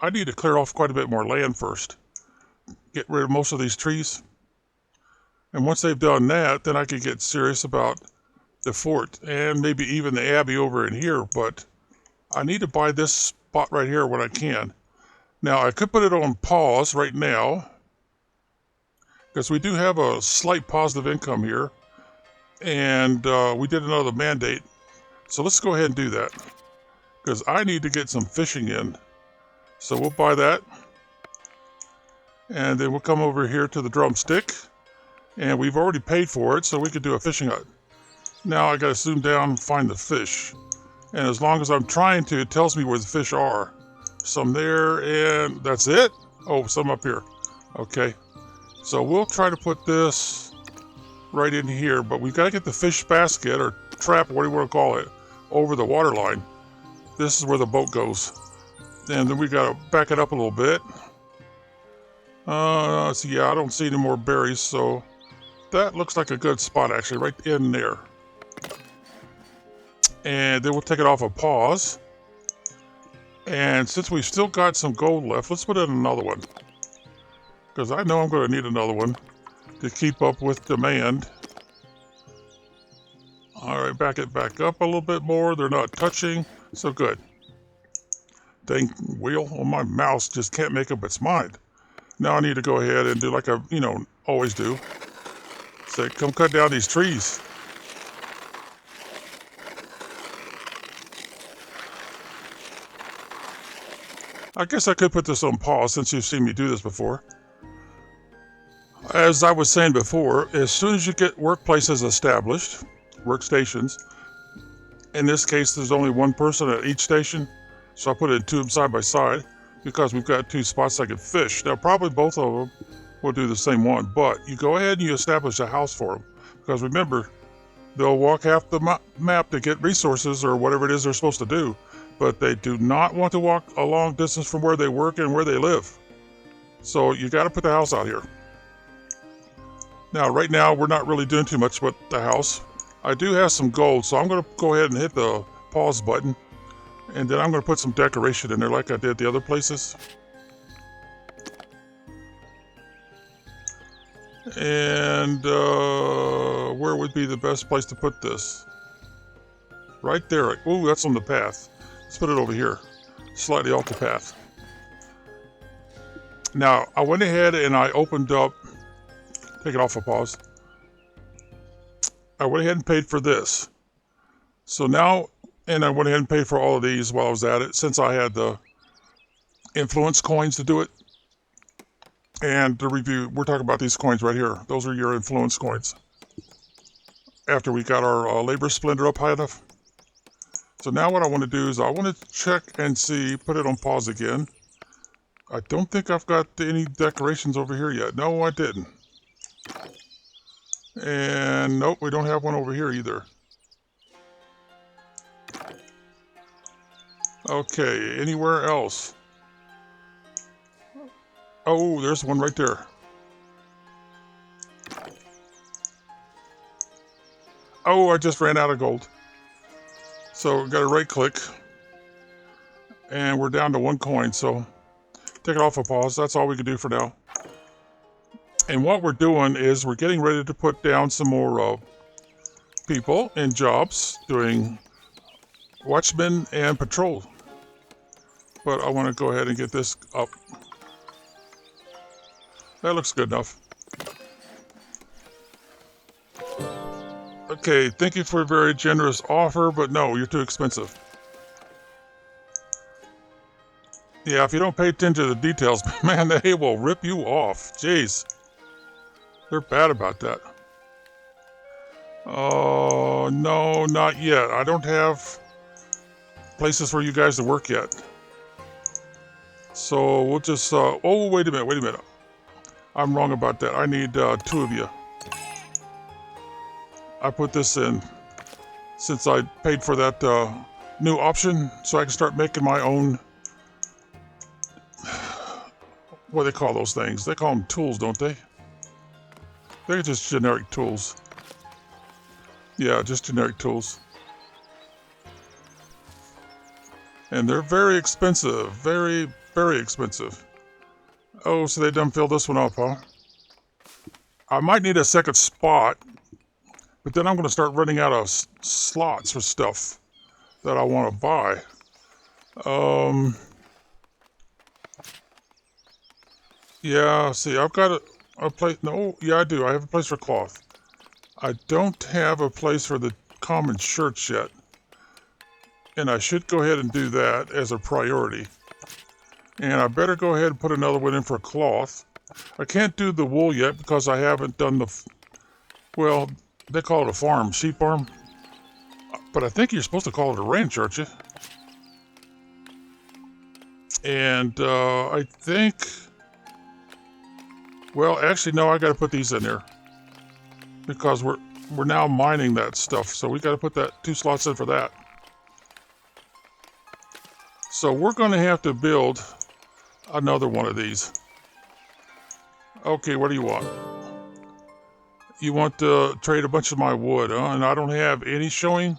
I need to clear off quite a bit more land first. Get rid of most of these trees. And once they've done that, then I can get serious about the fort and maybe even the abbey over in here. But I need to buy this spot right here when I can. Now, I could put it on pause right now, because we do have a slight positive income here, and we did another mandate. So let's go ahead and do that, because I need to get some fishing in. So we'll buy that, and then we'll come over here to the drumstick, and we've already paid for it, so we could do a fishing hut. Now I gotta zoom down and find the fish, and as long as I'm trying to, it tells me where the fish are. Some there, and that's it? Oh, some up here. Okay. So we'll try to put this right in here, but we've got to get the fish basket or trap, what do you want to call it, over the water line. This is where the boat goes. And then we got to back it up a little bit. So yeah, I don't see any more berries, so that looks like a good spot actually, right in there. And then we'll take it off a pause. And since we've still got some gold left, let's put in another one, because I know I'm going to need another one to keep up with demand. All right, back it back up a little bit more. They're not touching, so good. Dang wheel on my mouse just can't make up its mind. Now I need to go ahead and do like I, always do. Say, come cut down these trees. I guess I could put this on pause since you've seen me do this before. As I was saying before, as soon as you get workplaces established, workstations, in this case there's only one person at each station, so I put it in two side by side because we've got two spots I can fish. Now probably both of them will do the same one, but you go ahead and you establish a house for them, because remember, they'll walk half the map to get resources or whatever it is they're supposed to do, but they do not want to walk a long distance from where they work and where they live. So you got to put the house out here. Now, right now, we're not really doing too much with the house. I do have some gold, so I'm going to go ahead and hit the pause button, and then I'm going to put some decoration in there like I did the other places. And where would be the best place to put this? Right there. Ooh, that's on the path. Let's put it over here, slightly off the path. Now, I went ahead and I opened up, take it off a pause. I went ahead and paid for this. So now, and I went ahead and paid for all of these while I was at it, since I had the influence coins to do it. And to review, we're talking about these coins right here. Those are your influence coins. After we got our labor splendor up high enough. So now what I want to do is I want to check and see, put it on pause again. I don't think I've got any decorations over here yet. No, I didn't. And nope, we don't have one over here either. Okay, anywhere else? Oh, there's one right there. Oh, I just ran out of gold. So we got to right click. And we're down to 1 coin, so take it off a pause. That's all we can do for now. And what we're doing is we're getting ready to put down some more people in jobs doing watchmen and patrol. But I want to go ahead and get this up. That looks good enough. Okay, thank you for a very generous offer, but no, you're too expensive. Yeah, if you don't pay attention to the details, man, they will rip you off. Jeez. They're bad about that. Oh, no, not yet. I don't have places for you guys to work yet. So we'll just, oh, wait a minute. I'm wrong about that. I need 2 of you. I put this in since I paid for that new option so I can start making my own, what do they call those things? They call them tools, don't they? They're just generic tools. Yeah, just generic tools. And they're very expensive. Very, very expensive. Oh, so they done fill this one up, huh? I might need a second spot, but then I'm going to start running out of slots for stuff that I want to buy. Yeah, see, I've got a place. No, yeah, I do. I have a place for cloth. I don't have a place for the common shirts yet. And I should go ahead and do that as a priority. And I better go ahead and put another one in for cloth. I can't do the wool yet because I haven't done the, well, they call it a farm, sheep farm. But I think you're supposed to call it a ranch, aren't you? And I think, well, actually, no, I got to put these in there because we're now mining that stuff. So we got to put that 2 slots in for that. So we're going to have to build another one of these. Okay, what do you want? You want to trade a bunch of my wood, huh? And I don't have any showing?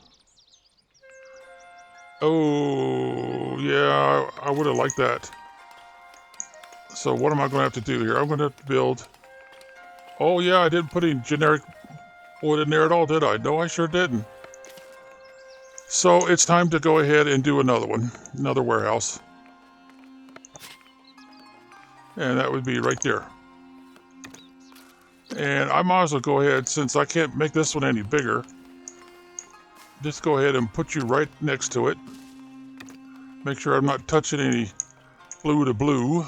Oh, yeah, I would have liked that. So what am I going to have to do here? I'm going to have to build... Oh, yeah, I didn't put any generic wood in there at all, did I? No, I sure didn't. So it's time to go ahead and do another one. Another warehouse. And that would be right there. And I might as well go ahead, since I can't make this one any bigger, just go ahead and put you right next to it. Make sure I'm not touching any blue to blue.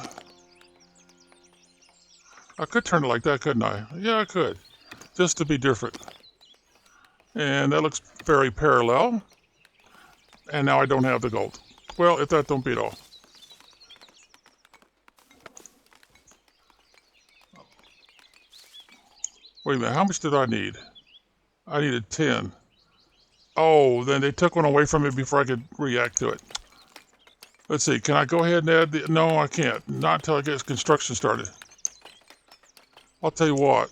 I could turn it like that, couldn't I? Yeah, I could. Just to be different. And that looks very parallel. And now I don't have the gold. Well, if that don't beat all. Wait a minute, how much did I need? I needed 10. Oh, then they took one away from me before I could react to it. Let's see, can I go ahead and add the... No, I can't. Not until I get construction started. I'll tell you what.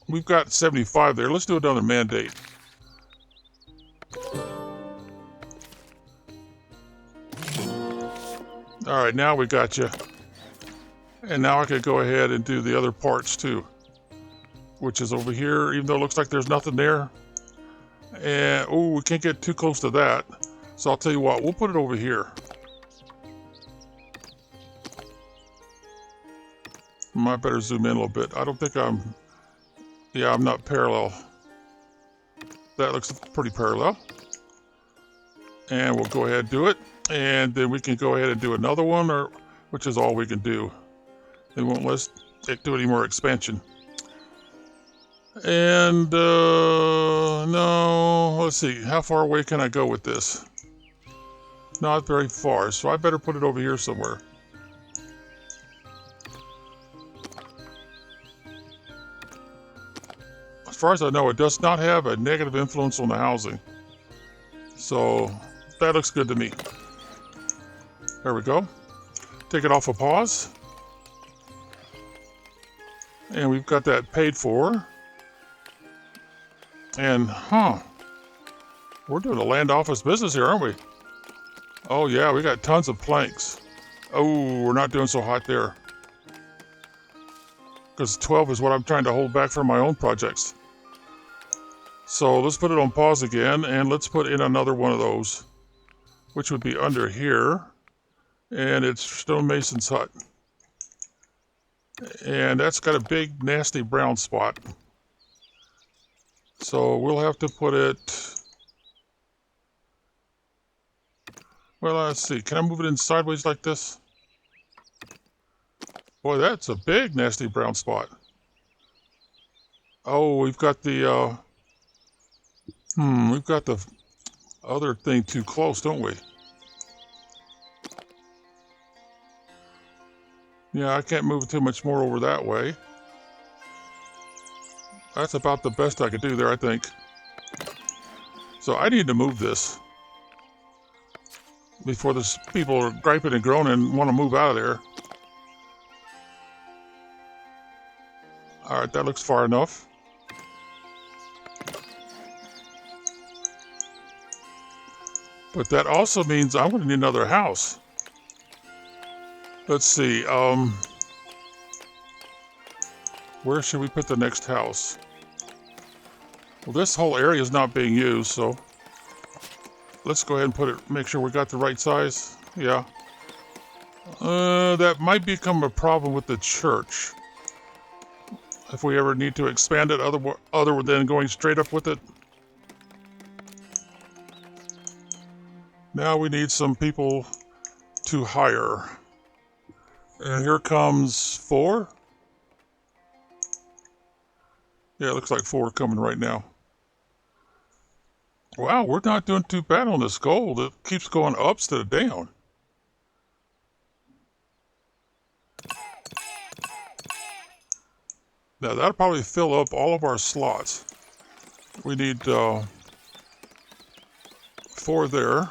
We've got 75 there. Let's do another mandate. All right, now we got you. And now I could go ahead and do the other parts too, which is over here, even though it looks like there's nothing there. And, oh, we can't get too close to that. So I'll tell you what, we'll put it over here. Might better zoom in a little bit. I don't think I'm, yeah, I'm not parallel. That looks pretty parallel. And we'll go ahead and do it. And then we can go ahead and do another one, or which is all we can do. They won't let us do any more expansion. And, no, let's see. How far away can I go with this? Not very far, so I better put it over here somewhere. far as I know, it does not have a negative influence on the housing. So that looks good to me. There we go. Take it off a pause. And we've got that paid for. And, we're doing a land office business here, aren't we? Oh yeah, we got tons of planks. Oh, we're not doing so hot there. Because 12 is what I'm trying to hold back for my own projects. So let's put it on pause again, and let's put in another one of those, which would be under here. And it's stonemason's hut. And that's got a big, nasty brown spot. So we'll have to put it... Well, let's see. Can I move it in sideways like this? Boy, that's a big, nasty brown spot. Oh, we've got the... we've got the other thing too close, don't we? Yeah, I can't move it too much more over that way. That's about the best I could do there, I think. So I need to move this before the people are griping and groaning and want to move out of there. All right, that looks far enough. But that also means I'm going to need another house. Let's see, where should we put the next house? Well, this whole area is not being used, so let's go ahead and put it, make sure we got the right size. Yeah. That might become a problem with the church. If we ever need to expand it other than going straight up with it. Now we need some people to hire. And here comes 4. Yeah, it looks like 4 coming right now. Wow, we're not doing too bad on this gold. It keeps going up instead of down. Now that'll probably fill up all of our slots. We need 4 there.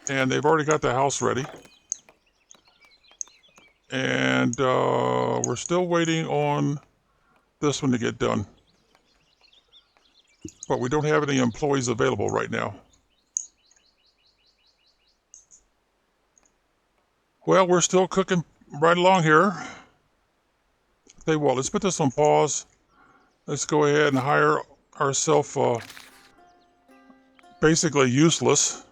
And they've already got the house ready. And we're still waiting on this one to get done. But we don't have any employees available right now. Well, we're still cooking right along here. Tell you what, let's put this on pause. Let's go ahead and hire ourselves basically useless.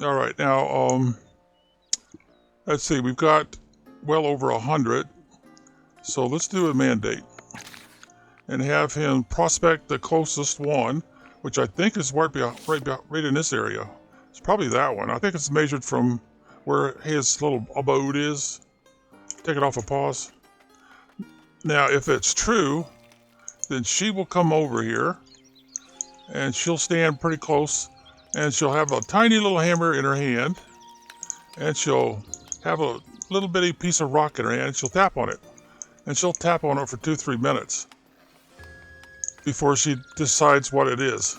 All right, now, let's see, we've got well over 100. So let's do a mandate and have him prospect the closest one, which I think is right in this area. It's probably that one. I think it's measured from where his little abode is. Take it off a pause. Now, if it's true, then she will come over here and she'll stand pretty close and she'll have a tiny little hammer in her hand and she'll have a little bitty piece of rock in her hand and she'll tap on it. And she'll tap on it for 2-3 minutes before she decides what it is.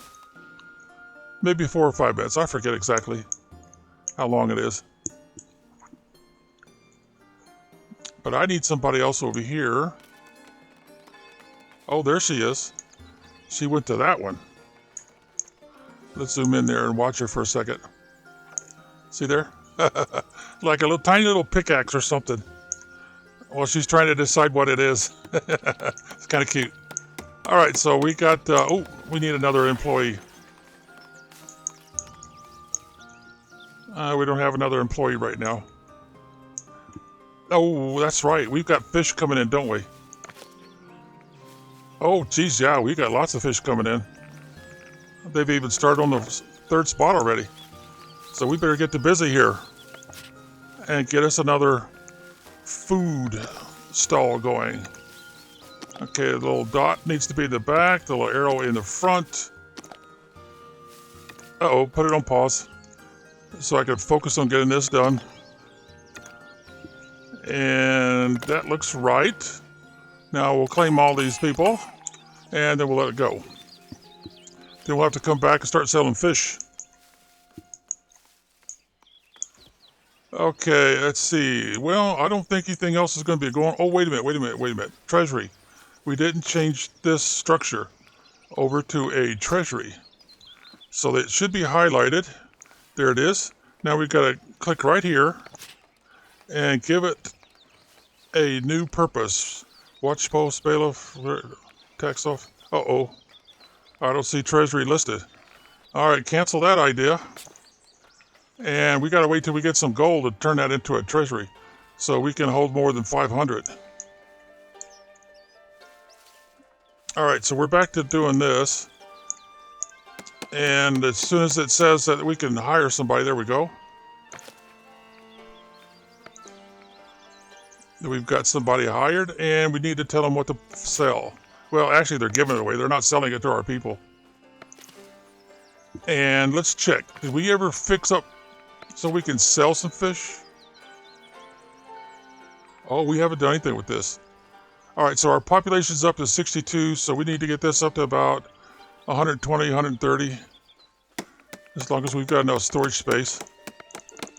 Maybe 4 or 5 minutes. I forget exactly how long it is. But I need somebody else over here. Oh, there she is. She went to that one. Let's zoom in there and watch her for a second. See there? Like a little tiny little pickaxe or something. Well, she's trying to decide what it is. It's kind of cute. All right, so we got, we need another employee. We don't have another employee right now. Oh, that's right. We've got fish coming in, don't we? Oh, geez, yeah, we got lots of fish coming in. They've even started on the 3rd spot already. So we better get to busy here and get us another food stall going. Okay, the little dot needs to be in the back, the little arrow in the front. Uh-oh, put it on pause so I can focus on getting this done. And that looks right. Now we'll claim all these people, and then we'll let it go. Then we'll have to come back and start selling fish. Okay, let's see. Well, I don't think anything else is going to be going. Oh, wait a minute. Treasury. We didn't change this structure over to a treasury. So it should be highlighted. There it is. Now we've got to click right here and give it a new purpose. Watch post, bailiff, tax off. Uh-oh. I don't see treasury listed. All right, cancel that idea. And we got to wait till we get some gold to turn that into a treasury so we can hold more than 500. All right, so we're back to doing this. And as soon as it says that we can hire somebody, there we go. We've got somebody hired, and we need to tell them what to sell. Well, actually, they're giving it away. They're not selling it to our people. And let's check. Did we ever fix up so we can sell some fish? Oh, we haven't done anything with this. All right, so our population's up to 62, so we need to get this up to about 120, 130. As long as we've got enough storage space.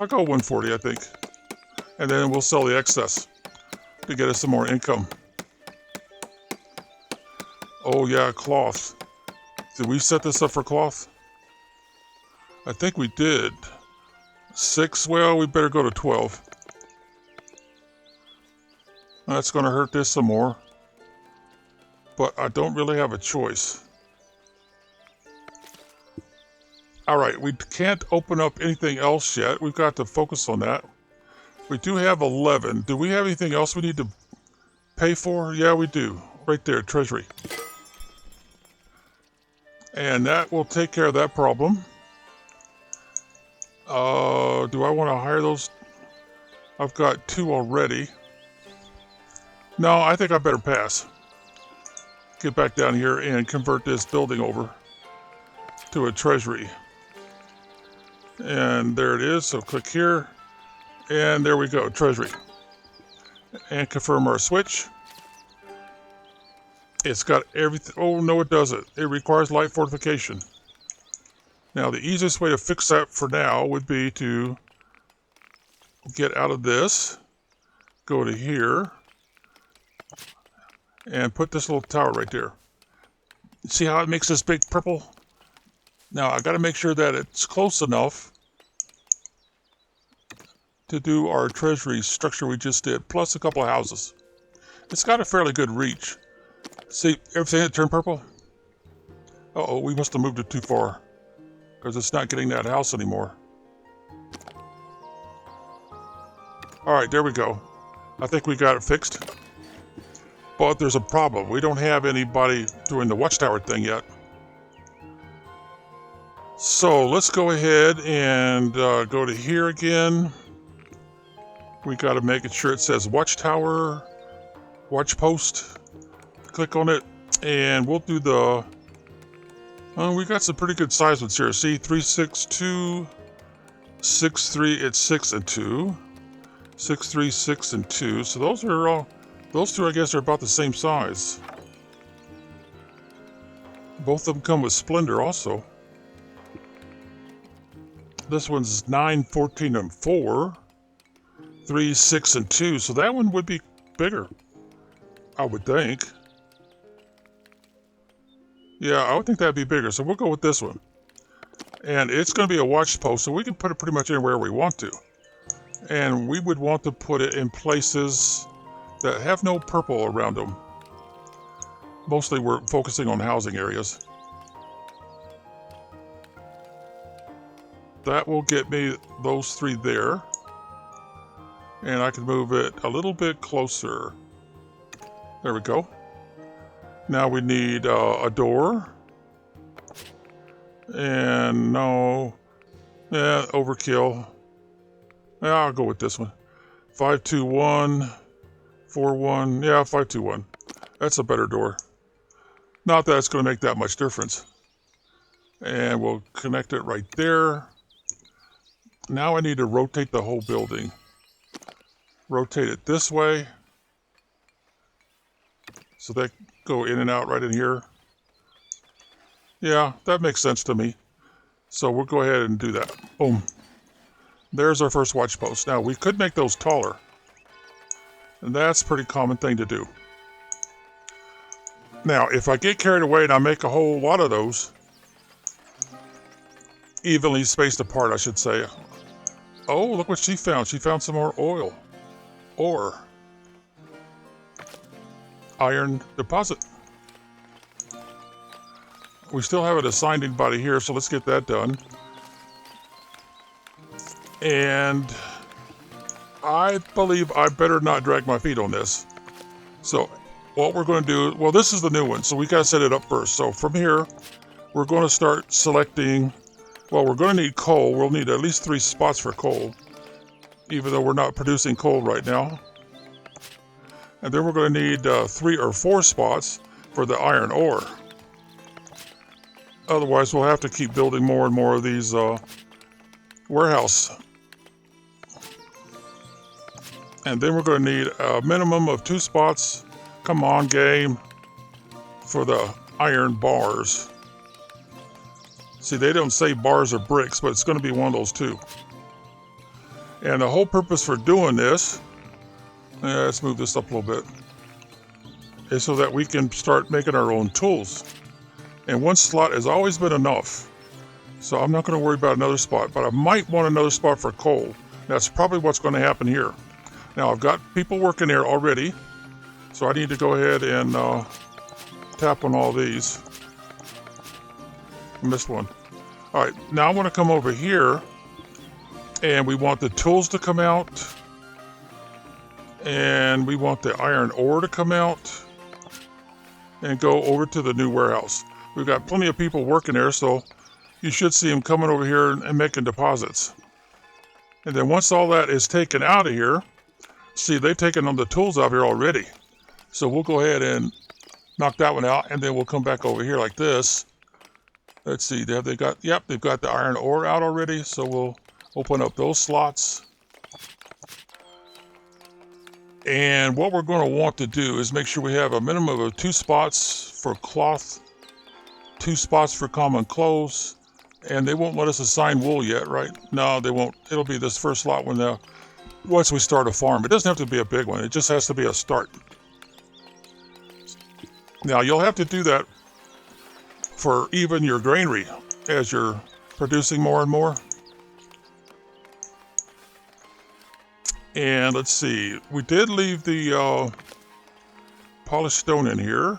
I'll go 140, I think. And then we'll sell the excess to get us some more income. Oh yeah, cloth. Did we set this up for cloth? I think we did. 6, well, we better go to 12. That's going to hurt this some more. But I don't really have a choice. All right, we can't open up anything else yet. We've got to focus on that. We do have 11. Do we have anything else we need to pay for? Yeah, we do. Right there, treasury. And that will take care of that problem. Do I want to hire those? I've got 2 already. No, I think I better pass. Get back down here and convert this building over to a treasury. And there it is. So click here. And there we go, treasury. And confirm our switch. It's got everything. Oh, no, it doesn't. It requires light fortification. Now, the easiest way to fix that for now would be to get out of this, go to here, and put this little tower right there. See how it makes this big purple? Now, I got to make sure that it's close enough to do our treasury structure we just did, plus a couple of houses. It's got a fairly good reach. See, everything that turned purple? Uh-oh, we must have moved it too far, because it's not getting that house anymore. All right, there we go. I think we got it fixed. But there's a problem. We don't have anybody doing the watchtower thing yet. So let's go ahead and go to here again. We got to make sure it says watchtower, watch post. Click on it, and we'll do the... we got some pretty good size ones here. See, 362, 63, it's 6 and 2. 6, 3, 6, and 2. So those are all... Those 2, I guess, are about the same size. Both of them come with Splendor also. This one's 9, 14, and 4. 3, 6, and 2. So that one would be bigger, I would think. Yeah, I would think that'd be bigger. So we'll go with this one. And it's going to be a watch post, so we can put it pretty much anywhere we want to. And we would want to put it in places that have no purple around them. Mostly we're focusing on housing areas. That will get me those 3 there. And I can move it a little bit closer. There we go. Now we need a door. And no. Yeah, overkill. Yeah, I'll go with this one. 521. 4-1, yeah, 5-2-1. That's a better door. Not that it's going to make that much difference. And we'll connect it right there. Now I need to rotate the whole building. rotate it this way. So they go in and out right in here. Yeah, that makes sense to me. So we'll go ahead and do that. Boom. There's our first watch post. Now, we could make those taller. And that's a pretty common thing to do. Now, if I get carried away and I make a whole lot of those, evenly spaced apart, I should say. Oh, look what she found. She found some more oil. Ore. Iron deposit. We still haven't assigned anybody here, so let's get that done. And I believe I better not drag my feet on this. So what we're going to do, well, this is the new one, so we got to set it up first. So from here, we're going to start selecting, well, we're going to need coal. We'll need at least 3 spots for coal, even though we're not producing coal right now. And then we're going to need 3 or 4 spots for the iron ore. Otherwise, we'll have to keep building more and more of these warehouse. And then we're going to need a minimum of 2 spots. Come on, game. For the iron bars. See, they don't say bars or bricks, but it's going to be one of those two. And the whole purpose for doing this, let's move this up a little bit, is so that we can start making our own tools. And 1 slot has always been enough. So I'm not going to worry about another spot, but I might want another spot for coal. That's probably what's going to happen here. Now, I've got people working there already, so I need to go ahead and tap on all these. I missed one. All right, now I want to come over here, and we want the tools to come out, and we want the iron ore to come out, and go over to the new warehouse. We've got plenty of people working there, so you should see them coming over here and making deposits. And then once all that is taken out of here, see, they've taken on the tools out here already. So we'll go ahead and knock that one out, and then we'll come back over here like this. Let's see, have they got, yep, they've got the iron ore out already, so we'll open up those slots. And what we're going to want to do is make sure we have a minimum of 2 spots for cloth, 2 spots for common clothes, and they won't let us assign wool yet, right? No, they won't. It'll be this first lot once we start a farm. It doesn't have to be a big one. It just has to be a start. Now, you'll have to do that for even your granary as you're producing more and more. And let's see, we did leave the polished stone in here.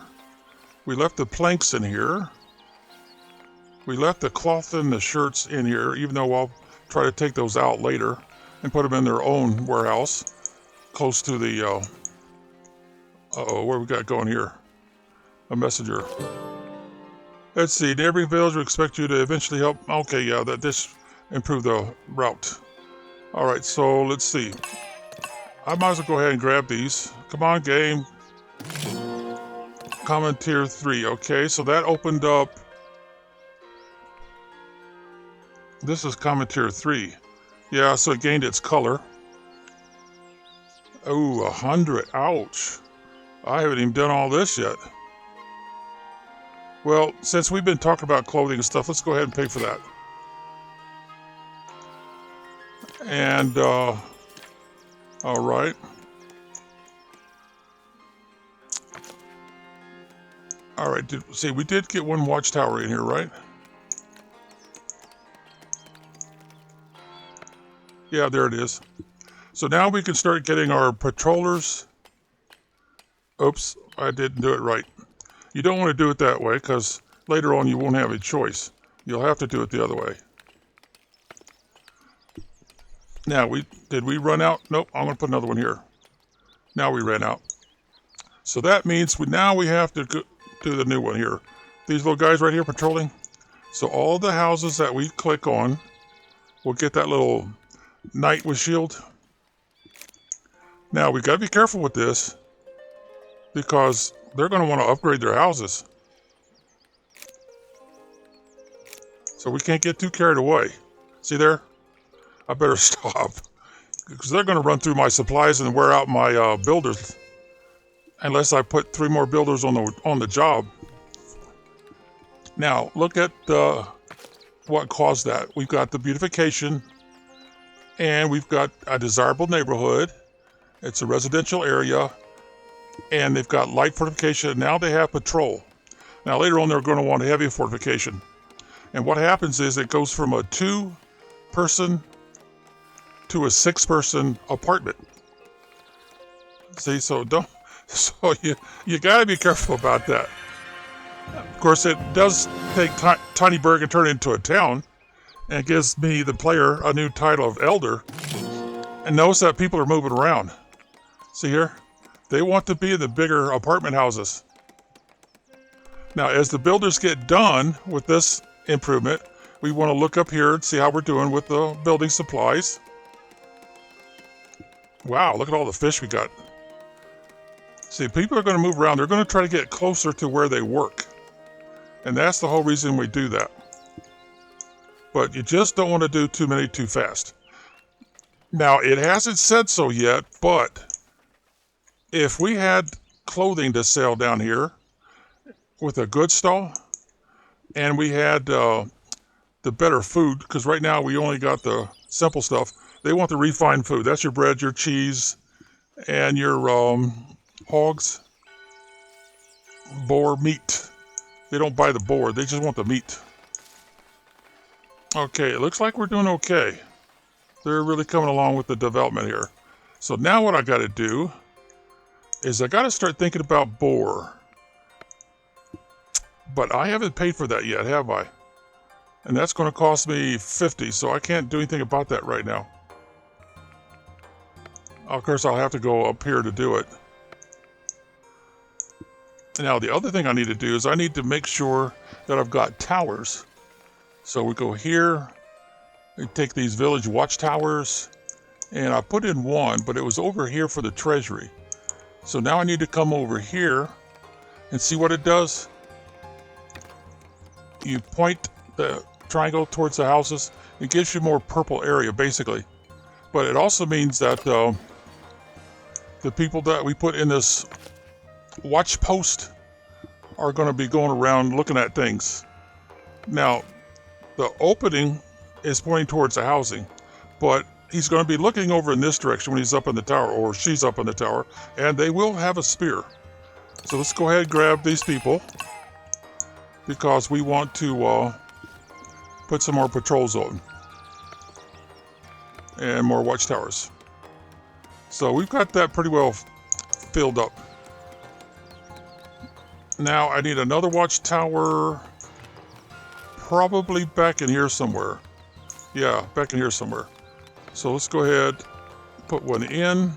We left the planks in here. We left the cloth and the shirts in here, even though I'll try to take those out later and put them in their own warehouse close to the, what we got going here? A messenger. Let's see, neighboring village will expect you to eventually help. Okay, yeah, this improved the route. All right, so let's see. I might as well go ahead and grab these. Come on, game. Common tier 3. Okay, so that opened up. This is common tier 3. Yeah, so it gained its color. Oh, 100. Ouch. I haven't even done all this yet. Well, since we've been talking about clothing and stuff, let's go ahead and pay for that. And, all right. All right, see, we did get 1 watchtower in here, right? Yeah, there it is. So now we can start getting our patrollers. Oops, I didn't do it right. You don't want to do it that way because later on you won't have a choice. You'll have to do it the other way. Now, did we run out? Nope, I'm going to put another one here. Now we ran out. So that means now we have to do the new one here. These little guys right here patrolling. So all the houses that we click on will get that little knight with shield. Now, we got to be careful with this because they're going to want to upgrade their houses. So we can't get too carried away. See there? I better stop. because they're going to run through my supplies and wear out my builders unless I put 3 more builders on the job. Now, look at what caused that. We've got the beautification, and we've got a desirable neighborhood. It's a residential area, and they've got light fortification. Now they have patrol. Now, later on, they're going to want heavy fortification. And what happens is it goes from a 2-person to a 6-person apartment. See, so you got to be careful about that. Of course, it does take Tinyburg and turn it into a town, and it gives me, the player, a new title of Elder. And notice that people are moving around. See here? They want to be in the bigger apartment houses. Now, as the builders get done with this improvement, we want to look up here and see how we're doing with the building supplies. Wow, look at all the fish we got. See, people are going to move around. They're going to try to get closer to where they work. And that's the whole reason we do that. But you just don't want to do too many too fast. Now, it hasn't said so yet, but if we had clothing to sell down here with a goods stall, and we had the better food, because right now we only got the simple stuff. They want the refined food. That's your bread, your cheese, and your hogs, boar meat. They don't buy the boar, they just want the meat. Okay, it looks like we're doing okay. They're really coming along with the development here. So now what I got to do is I got to start thinking about boar. But I haven't paid for that yet, have I? And that's going to cost me 50, so I can't do anything about that right now. Of course, I'll have to go up here to do it. Now, the other thing I need to do is I need to make sure that I've got towers. So we go here, we take these village watchtowers, and I put in one, but it was over here for the treasury. So now I need to come over here and see what it does. You point the triangle towards the houses, it gives you more purple area, basically. But it also means that the people that we put in this watch post are going to be going around looking at things. Now, the opening is pointing towards the housing, but he's going to be looking over in this direction when he's up in the tower, or she's up in the tower, and they will have a spear. So let's go ahead and grab these people, because we want to put some more patrols on and more watchtowers. So we've got that pretty well filled up. Now I need another watchtower, probably back in here somewhere. Yeah, back in here somewhere. So let's go ahead, put one in.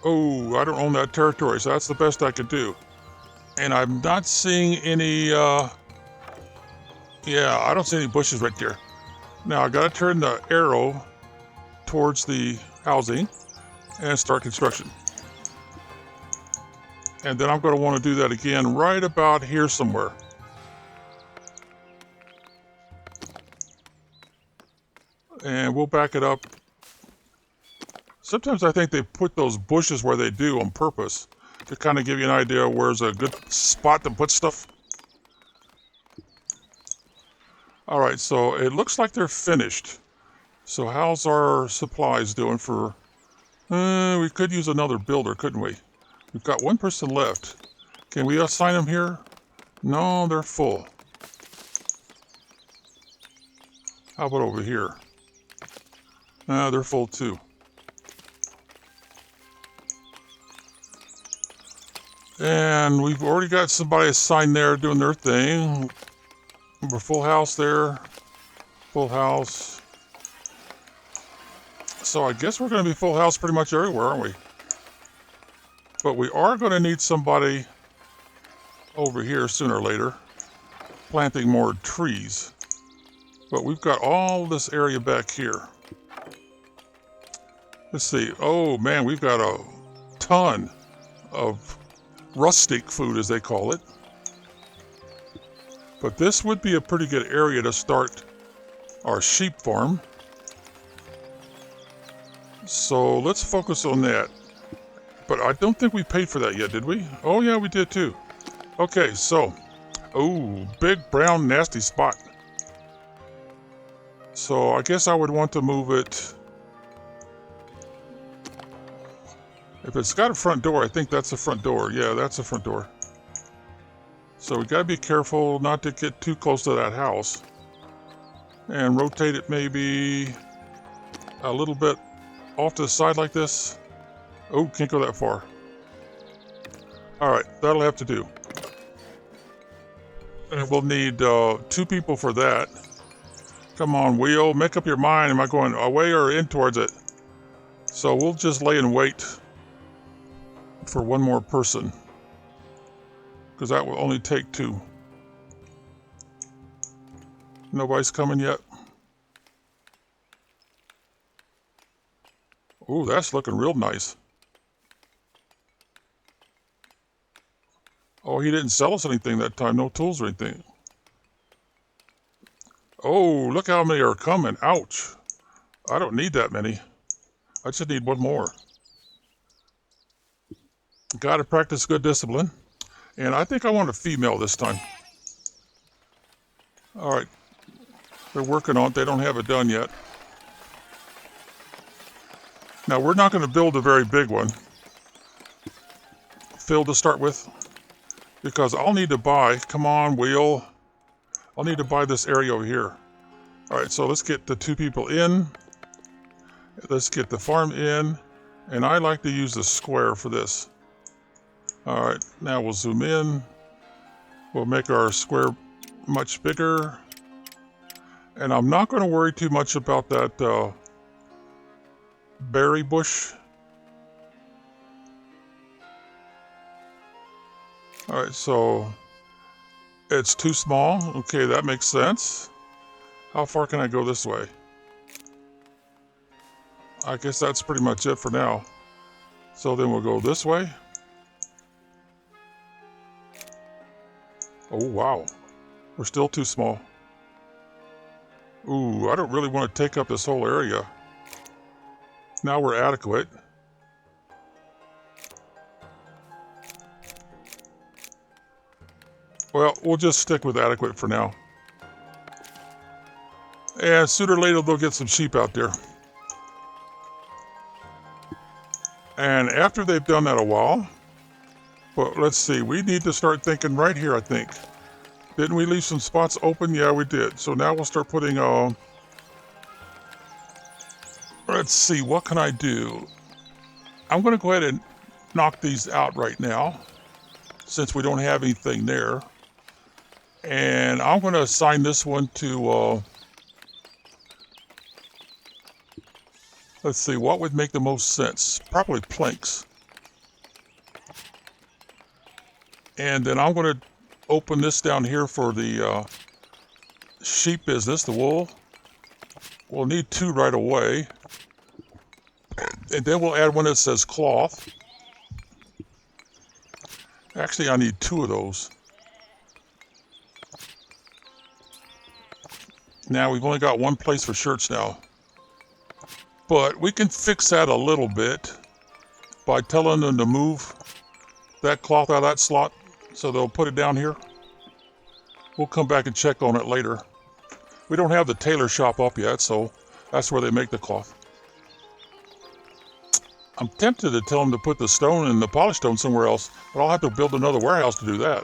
Oh, I don't own that territory, so that's the best I could do. And I'm not seeing any, I don't see any bushes right there. Now I gotta turn the arrow towards the housing and start construction. And then I'm going to want to do that again right about here somewhere. And we'll back it up. Sometimes I think they put those bushes where they do on purpose to kind of give you an idea of where's a good spot to put stuff. All right, so it looks like they're finished. So how's our supplies doing for... we could use another builder, couldn't we? We've got one person left. Can we assign them here? No, they're full. How about over here? They're full too. And we've already got somebody assigned there doing their thing. We're full house there. Full house. So I guess we're going to be full house pretty much everywhere, aren't we? But we are going to need somebody over here sooner or later, planting more trees. But we've got all this area back here. Let's see. Oh man, we've got a ton of rustic food, as they call it. But this would be a pretty good area to start our sheep farm. So let's focus on that. But I don't think we paid for that yet, did we? Oh yeah, we did too. Okay, so, oh, big brown nasty spot. So I guess I would want to move it. If it's got a front door, I think that's the front door. Yeah, that's the front door. So we gotta be careful not to get too close to that house. And rotate it maybe a little bit off to the side like this. Oh, can't go that far. All right, that'll have to do. And we'll need 2 people for that. Come on, wheel, make up your mind. Am I going away or in towards it? So we'll just lay in wait for one more person, because that will only take 2. Nobody's coming yet. Ooh, that's looking real nice. Oh, he didn't sell us anything that time. No tools or anything. Oh, look how many are coming. Ouch. I don't need that many. I just need one more. Gotta practice good discipline. And I think I want a female this time. All right. They're working on it. They don't have it done yet. Now, we're not going to build a very big one. Fill to start with. Because I'll need to buy, come on, wheel. I'll need to buy this area over here. All right, so let's get the 2 people in. Let's get the farm in. And I like to use the square for this. All right, now we'll zoom in. We'll make our square much bigger. And I'm not going to worry too much about that berry bush. All right, so it's too small. Okay, that makes sense. How far can I go this way? I guess that's pretty much it for now. So then we'll go this way. Oh, wow. We're still too small. Ooh, I don't really want to take up this whole area. Now we're adequate. Well, we'll just stick with adequate for now. And sooner or later, they'll get some sheep out there. And after they've done that a while, but let's see, we need to start thinking right here, I think. Didn't we leave some spots open? Yeah, we did. So now we'll start putting, let's see, what can I do? I'm going to go ahead and knock these out right now, since we don't have anything there. And I'm going to assign this one to, let's see, what would make the most sense? Probably planks. And then I'm going to open this down here for the sheep business, the wool. We'll need 2 right away. And then we'll add one that says cloth. Actually, I need 2 of those. Now, we've only got 1 place for shirts now. But we can fix that a little bit by telling them to move that cloth out of that slot, so they'll put it down here. We'll come back and check on it later. We don't have the tailor shop up yet, so that's where they make the cloth. I'm tempted to tell them to put the stone and the polished stone somewhere else, but I'll have to build another warehouse to do that.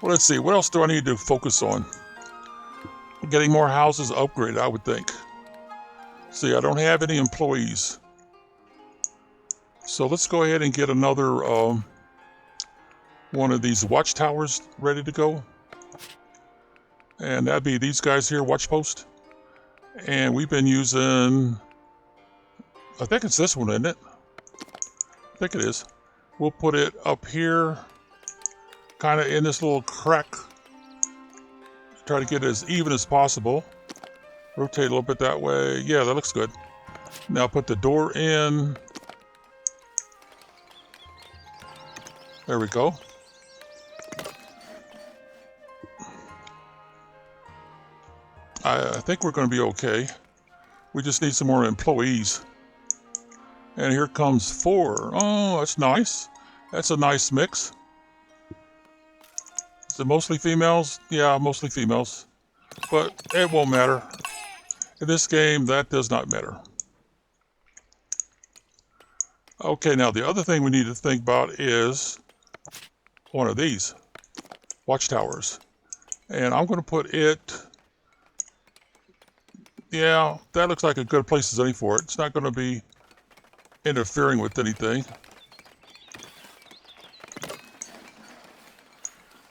Well, let's see, what else do I need to focus on? Getting more houses upgraded, I would think. See, I don't have any employees. So let's go ahead and get another one of these watchtowers ready to go. And that'd be these guys here, watch post. And we've been using, I think it's this one, isn't it? I think it is. We'll put it up here, kind of in this little crack. Try to get it as even as possible. Rotate a little bit that way. Yeah, that looks good. Now put the door in. There we go. I think we're going to be okay. We just need some more employees. And here comes 4. Oh, that's nice. That's a nice mix. Is it mostly females? Yeah, mostly females. But it won't matter. In this game, that does not matter. Okay, now the other thing we need to think about is one of these watchtowers. And I'm going to put it, yeah, that looks like a good place as any for it. It's not going to be interfering with anything.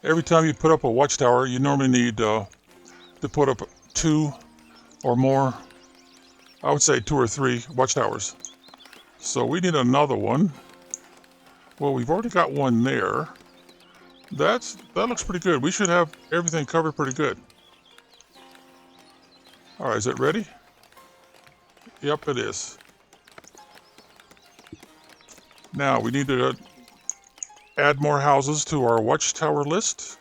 Every time you put up a watchtower, you normally need to put up 2 or more, I would say 2 or 3 watchtowers. So we need another one. Well, we've already got one there. That looks pretty good. We should have everything covered pretty good. All right, is it ready? Yep, it is. Now we need to add more houses to our watchtower list.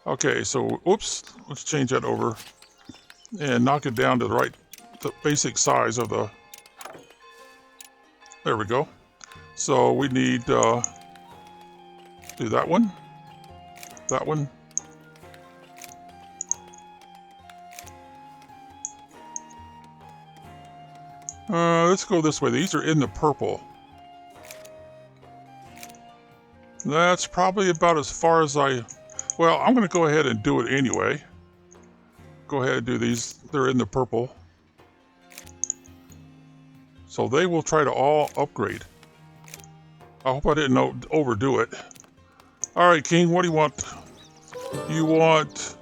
Okay, so oops, let's change that over and knock it down to the basic size of the. There we go. So we need do that one, that one. Let's go this way. These are in the purple. That's probably about as far as well, I'm going to go ahead and do it anyway. Go ahead and do these. They're in the purple. So they will try to all upgrade. I hope I didn't overdo it. All right, King, what do you want?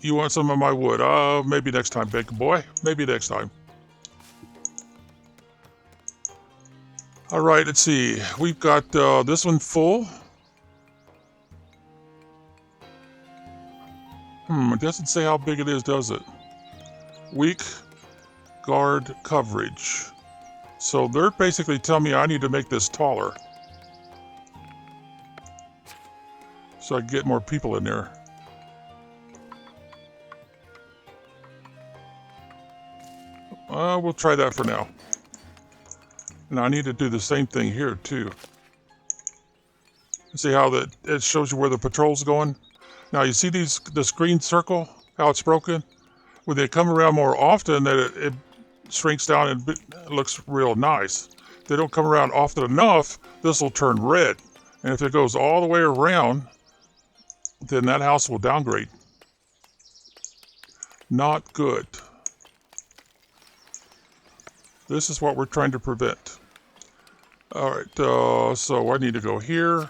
You want some of my wood? Maybe next time, bacon boy. Maybe next time. All right, let's see. We've got this one full. It doesn't say how big it is, does it? Weak guard coverage. So they're basically telling me I need to make this taller so I can get more people in there. We'll try that for now. And I need to do the same thing here too. See how it shows you where the patrol's going? Now you see this green circle, how it's broken? When they come around more often, that it shrinks down and it looks real nice. If they don't come around often enough, this will turn red. And if it goes all the way around, then that house will downgrade. Not good. This is what we're trying to prevent. All right, so I need to go here.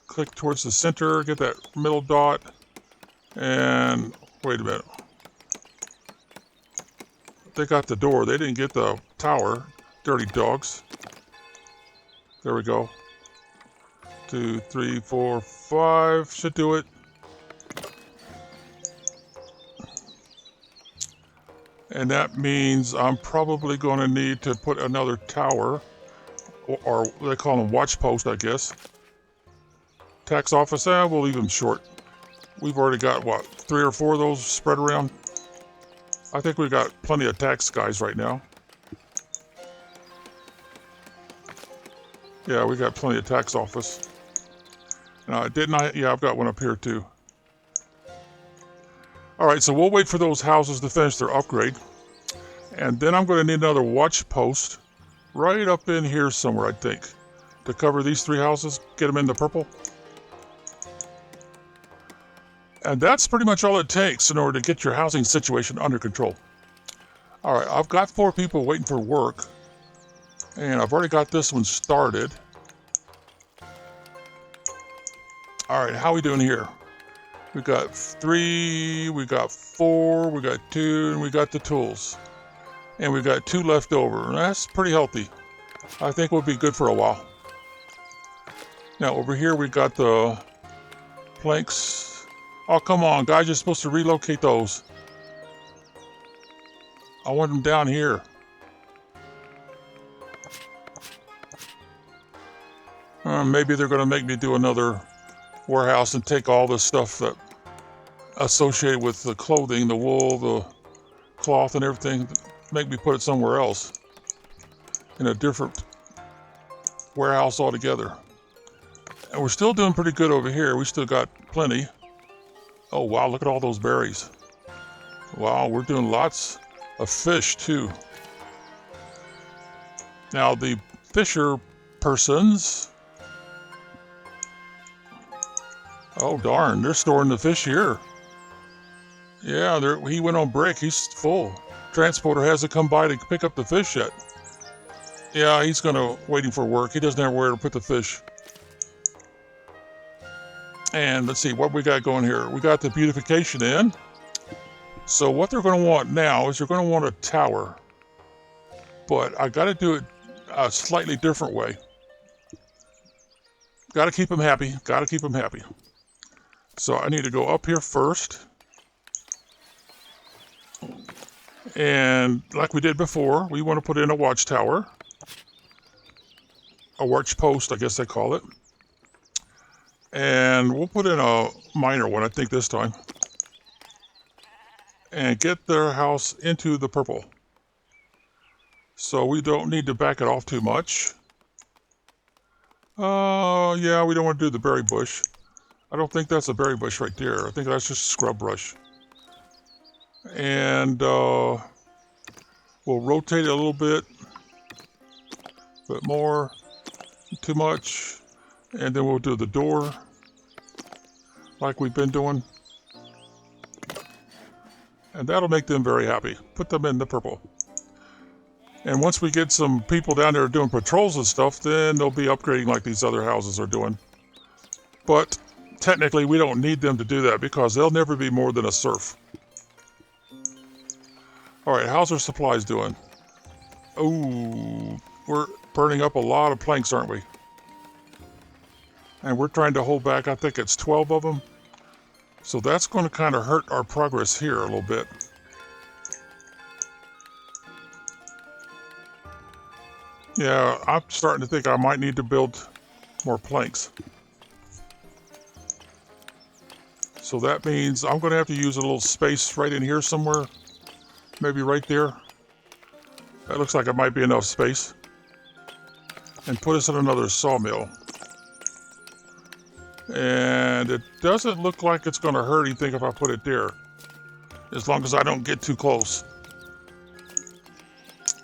Click towards the center, get that middle dot, and wait a minute. They got the door, they didn't get the tower. Dirty dogs. There we go. 2, 3, 4, 5, should do it. And that means I'm probably going to need to put another tower, or they call them watch post, I guess. Tax office, we'll leave them short. We've already got, what, 3 or 4 of those spread around? I think we've got plenty of tax guys right now. Yeah, we got plenty of tax office. Didn't I? Yeah, I've got one up here too. All right, so we'll wait for those houses to finish their upgrade. And then I'm going to need another watch post right up in here somewhere, I think, to cover these 3 houses, get them in the purple. And that's pretty much all it takes in order to get your housing situation under control. All right, I've got 4 people waiting for work, and I've already got this one started. All right, how are we doing here? We got 3, we got 4, we got 2, and we got the tools. And we got 2 left over. That's pretty healthy. I think we'll be good for a while. Now over here we got the planks. Oh, come on, guys, you're supposed to relocate those. I want them down here. Maybe they're going to make me do another warehouse and take all this stuff that associated with the clothing, the wool, the cloth, and everything. Make me put it somewhere else in a different warehouse altogether. And we're still doing pretty good over here. We still got plenty. Oh, wow, look at all those berries. Wow, we're doing lots of fish, too. Now, the fisher persons... Oh, darn, they're storing the fish here. Yeah, he went on break. He's full. Transporter hasn't come by to pick up the fish yet. Yeah, he's waiting for work. He doesn't have where to put the fish. And let's see what we got going here. We got the beautification in. So what they're going to want now is they're going to want a tower. But I got to do it a slightly different way. Got to keep them happy. Got to keep them happy. So I need to go up here first. And like we did before, we want to put in a watchtower. A watch post, I guess they call it. And we'll put in a minor one, I think, this time. And get their house into the purple. So we don't need to back it off too much. Yeah, we don't want to do the berry bush. I don't think that's a berry bush right there. I think that's just scrub brush. And we'll rotate it a little bit more, too much. And then we'll do the door like we've been doing. And that'll make them very happy. Put them in the purple. And once we get some people down there doing patrols and stuff, then they'll be upgrading like these other houses are doing. But technically, we don't need them to do that because they'll never be more than a serf. All right, how's our supplies doing? Ooh, we're burning up a lot of planks, aren't we? And we're trying to hold back, I think it's 12 of them. So that's going to kind of hurt our progress here a little bit. Yeah, I'm starting to think I might need to build more planks. So that means I'm going to have to use a little space right in here somewhere. Maybe right there. That looks like it might be enough space. And put us in another sawmill. And it doesn't look like it's going to hurt anything if I put it there. As long as I don't get too close.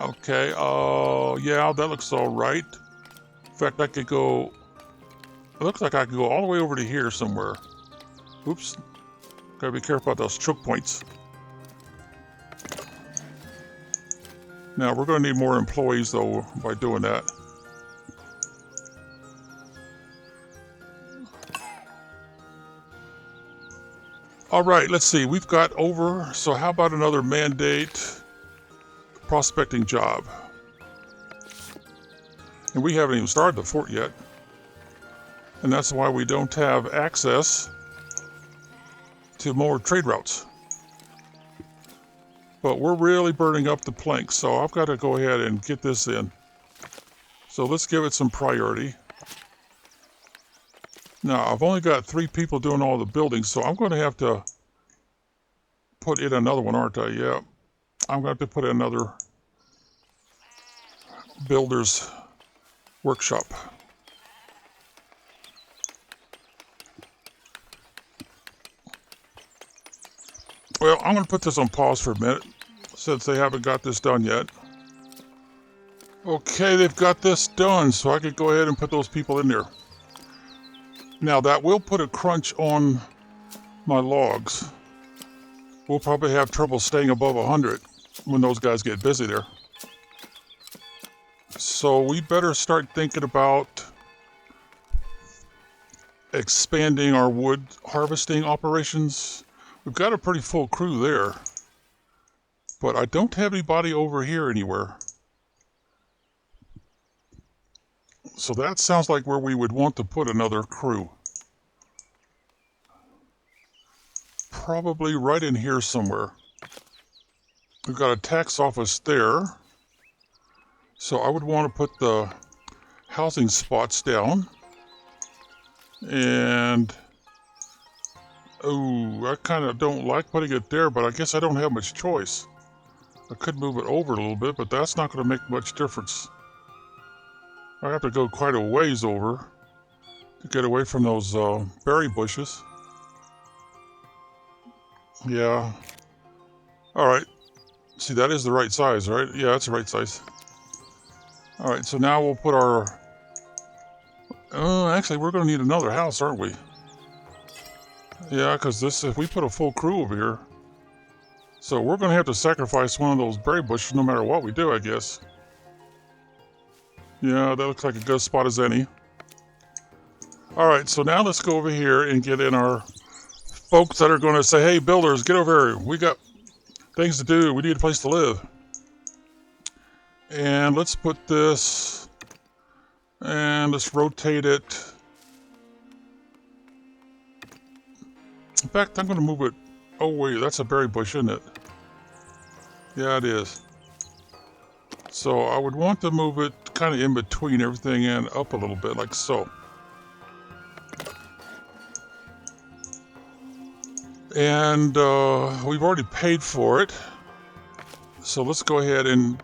Okay, yeah, that looks all right. In fact, I could go... It looks like I could go all the way over to here somewhere. Oops. Gotta be careful about those choke points. Now, we're going to need more employees, though, by doing that. All right, let's see. We've got over, so how about another mandate prospecting job? And we haven't even started the fort yet. And that's why we don't have access to more trade routes. But we're really burning up the planks, so I've got to go ahead and get this in. So let's give it some priority. Now, I've only got 3 people doing all the building, so I'm going to have to put in another one, aren't I? Yeah. I'm going to have to put in another builder's workshop. Well, I'm going to put this on pause for a minute, since they haven't got this done yet. Okay, they've got this done, so I could go ahead and put those people in there. Now, that will put a crunch on my logs. We'll probably have trouble staying above 100 when those guys get busy there. So we better start thinking about expanding our wood harvesting operations. We've got a pretty full crew there, but I don't have anybody over here anywhere. So that sounds like where we would want to put another crew. Probably right in here somewhere. We've got a tax office there. So I would want to put the housing spots down. And Oh, I kind of don't like putting it there, but I guess I don't have much choice. I could move it over a little bit, but that's not going to make much difference. I have to go quite a ways over to get away from those berry bushes. Yeah. All right. See, that is the right size, right? Yeah, that's the right size. All right, so now we'll put our... actually, we're going to need another house, aren't we? Yeah, because if we put a full crew over here... So we're going to have to sacrifice one of those berry bushes no matter what we do, I guess. Yeah, that looks like a good spot as any. All right, so now let's go over here and get in our folks that are going to say, hey, builders, get over here. We got things to do. We need a place to live. And let's put this, and let's rotate it. In fact, I'm going to move it. Oh, wait, that's a berry bush, isn't it? Yeah, it is. So I would want to move it kind of in between everything and up a little bit, like so. And we've already paid for it. So let's go ahead and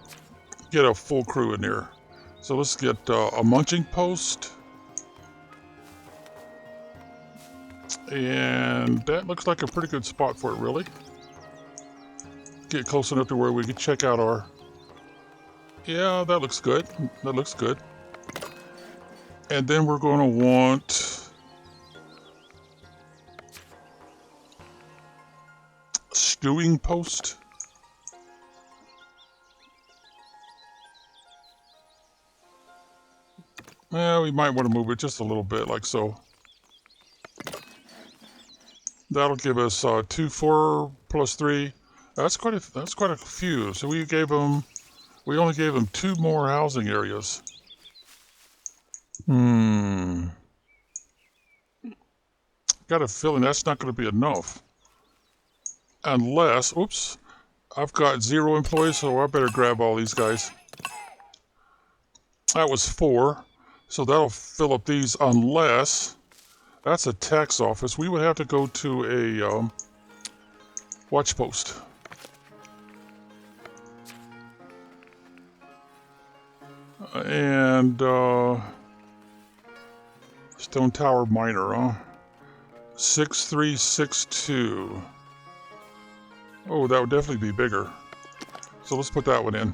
get a full crew in here. So let's get a munching post. And that looks like a pretty good spot for it, really. Get close enough to where we can check out our... Yeah, that looks good. That looks good. And then we're going to want... stewing post. Yeah, we might want to move it just a little bit, like so. That'll give us 2, 4 plus 3. That's quite a few. So we only gave them 2 more housing areas. Got a feeling that's not going to be enough. Unless, oops, I've got 0 employees, so I better grab all these guys. That was 4, so that'll fill up these unless... That's a tax office. We would have to go to a watch post. And Stone Tower Miner, huh? 6362. Oh, that would definitely be bigger. So let's put that one in.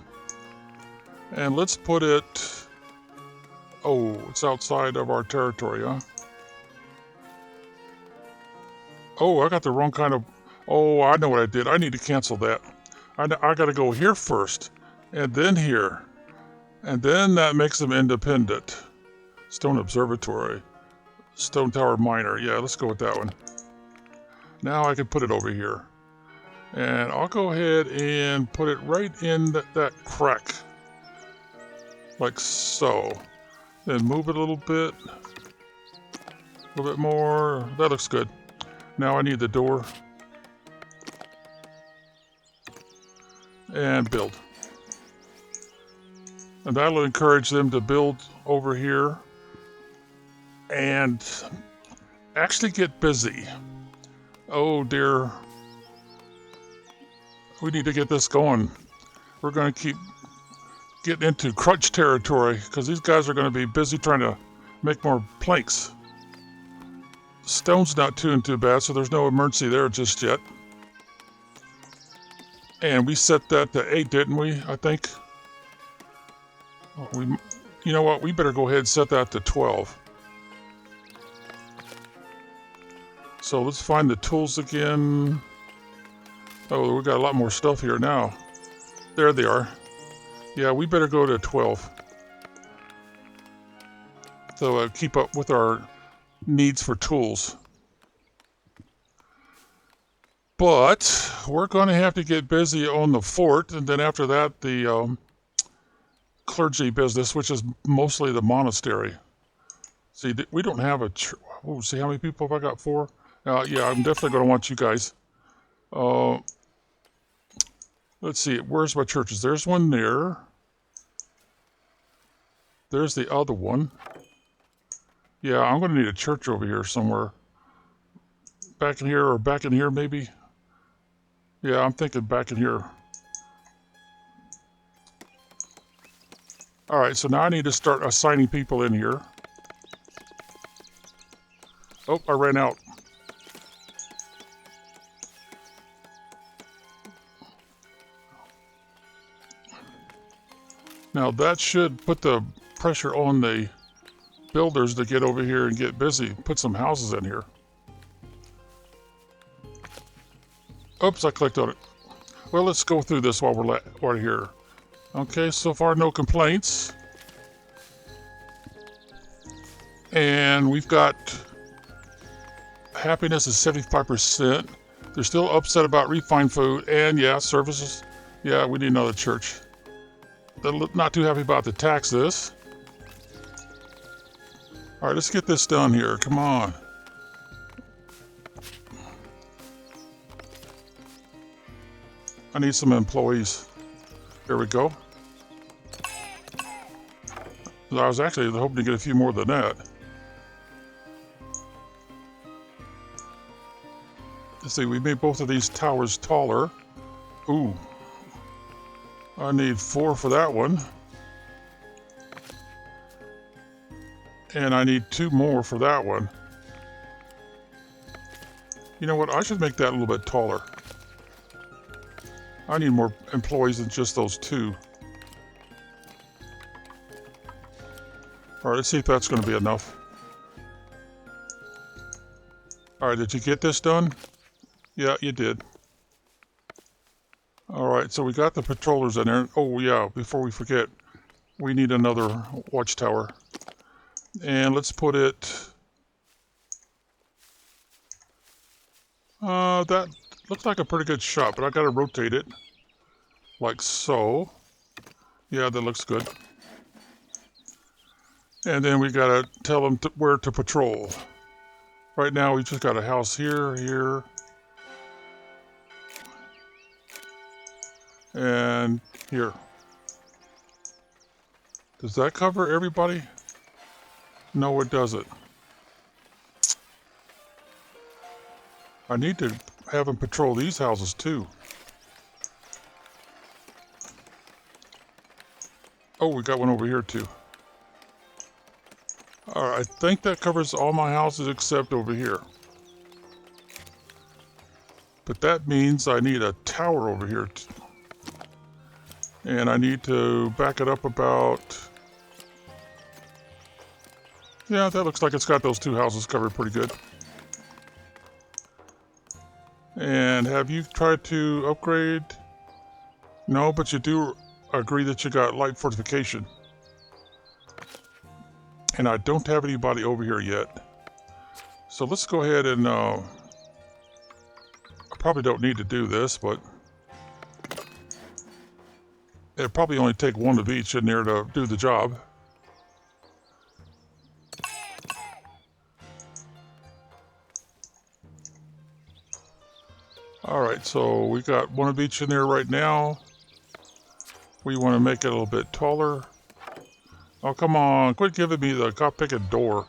And let's put it... Oh, it's outside of our territory, huh? Oh, I got the wrong kind of... Oh, I know what I did. I need to cancel that. I got to go here first, and then here. And then that makes them independent. Stone Observatory. Stone Tower Miner. Yeah, let's go with that one. Now I can put it over here. And I'll go ahead and put it right in that crack. Like so. Then move it a little bit. A little bit more. That looks good. Now I need the door. And build. And that'll encourage them to build over here. And actually get busy. Oh dear. We need to get this going. We're going to keep getting into crunch territory because these guys are going to be busy trying to make more planks. Stone's not too bad, so there's no emergency there just yet. And we set that to 8, didn't we? I think. You know what? We better go ahead and set that to 12. So let's find the tools again. Oh, we got a lot more stuff here now. There they are. Yeah, we better go to 12. So keep up with our needs for tools. But we're going to have to get busy on the fort, and then after that, the clergy business, which is mostly the monastery. See, we don't have a church. Oh, see how many people have I got? 4? Yeah, I'm definitely going to want you guys. Let's see, where's my churches? There's one there. There's the other one. Yeah, I'm going to need a church over here somewhere. back in here, or back in here maybe. Yeah, I'm thinking back in here. All right, so now I need to start assigning people in here. Oh, I ran out. Now that should put the pressure on the builders to get over here and get busy, put some houses in here. Oops, I clicked on it. Well, let's go through this while we're here. Okay, so far no complaints. And we've got happiness is 75%. They're still upset about refined food and yeah, services. Yeah, we need another church. They're not too happy about the taxes. All right, let's get this done here. Come on. I need some employees. There we go. I was actually hoping to get a few more than that. Let's see, we made both of these towers taller. Ooh. I need 4 for that one. And I need 2 more for that one. You know what? I should make that a little bit taller. I need more employees than just those 2. All right, let's see if that's going to be enough. All right, did you get this done? Yeah, you did. All right, so we got the patrollers in there. Oh, yeah, before we forget, we need another watchtower. And let's put it... that looks like a pretty good shot, but I got to rotate it. Like so. Yeah, that looks good. And then we got to tell them where to patrol. Right now, we just got a house here, here, and here. Does that cover everybody? No, it doesn't. I need to have them patrol these houses too. Oh, we got one over here too. All right, I think that covers all my houses except over here. But that means I need a tower over here. And I need to back it up about... Yeah, that looks like it's got those 2 houses covered pretty good. And have you tried to upgrade? No, but you do agree that you got light fortification. And I don't have anybody over here yet. So let's go ahead and... I probably don't need to do this, but... It'd probably only take 1 of each in there to do the job. All right, so we got 1 of each in there right now. We want to make it a little bit taller. Oh, come on. Quit giving me the cop-picking door.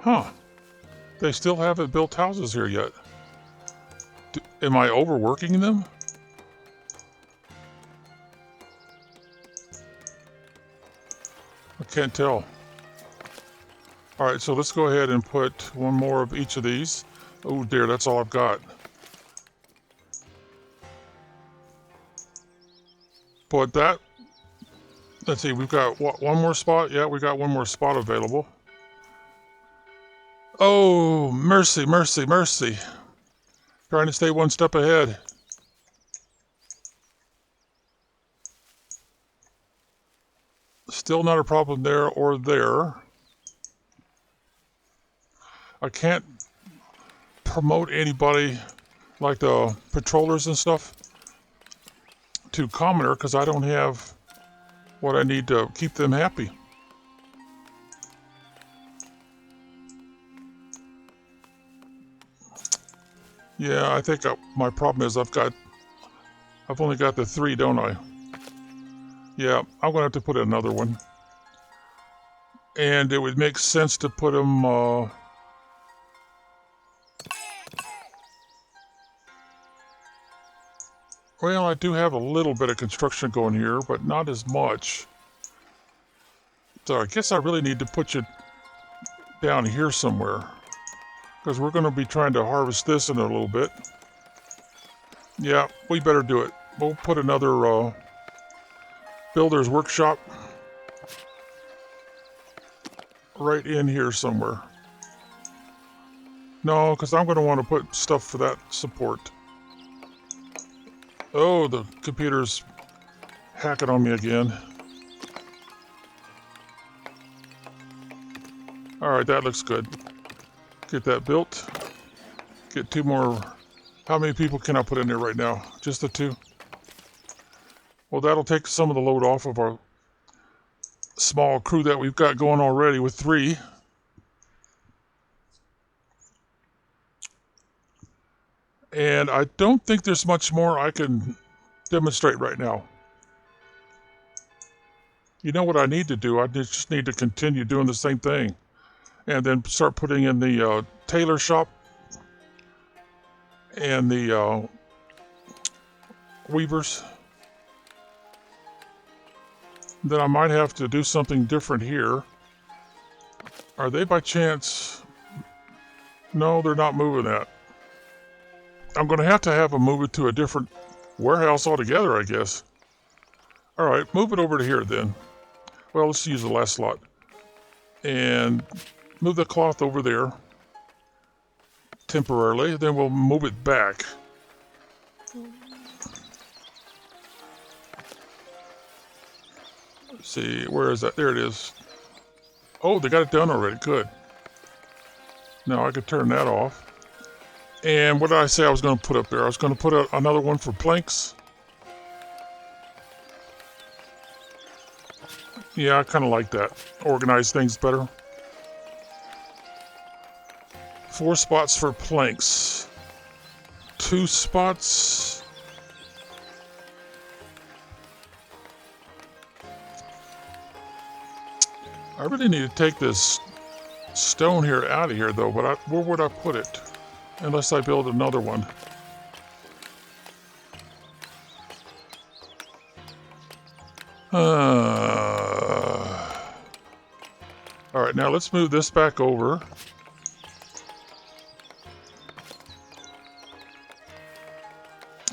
Huh. They still haven't built houses here yet. Am I overworking them? I can't tell. All right, so let's go ahead and put 1 more of each of these. Oh dear, that's all I've got. But that, let's see, we've got what, 1 more spot? Yeah, we got 1 more spot available. Oh, mercy, mercy, mercy. Trying to stay 1 step ahead. Still not a problem there or there. I can't promote anybody like the patrollers and stuff to commoner because I don't have what I need to keep them happy. Yeah, I think my problem is I've only got the 3, don't I? Yeah, I'm gonna have to put another one. And it would make sense to put them... well, I do have a little bit of construction going here, but not as much. So I guess I really need to put you down here somewhere, because we're going to be trying to harvest this in a little bit. Yeah, we better do it. We'll put another builder's workshop right in here somewhere. No, because I'm going to want to put stuff for that support. Oh, the computer's hacking on me again. Alright, that looks good. Get that built. Get 2 more. How many people can I put in there right now? Just the 2? Well, that'll take some of the load off of our small crew that we've got going already with 3. And I don't think there's much more I can demonstrate right now. You know what I need to do? I just need to continue doing the same thing. And then start putting in the tailor shop and the weavers. Then I might have to do something different here. Are they by chance? No, they're not moving that. I'm going to have them move it to a different warehouse altogether, I guess. All right, move it over to here then. Well, let's use the last slot. And move the cloth over there temporarily, then we'll move it back. Let's see, where is that? There it is. Oh, they got it done already. Good. Now I could turn that off. And what did I say I was going to put up there? I was going to put another one for planks. Yeah, I kind of like that. Organize things better. 4 spots for planks. 2 spots. I really need to take this stone here out of here, though. But where would I put it? Unless I build another one. All right, now let's move this back over.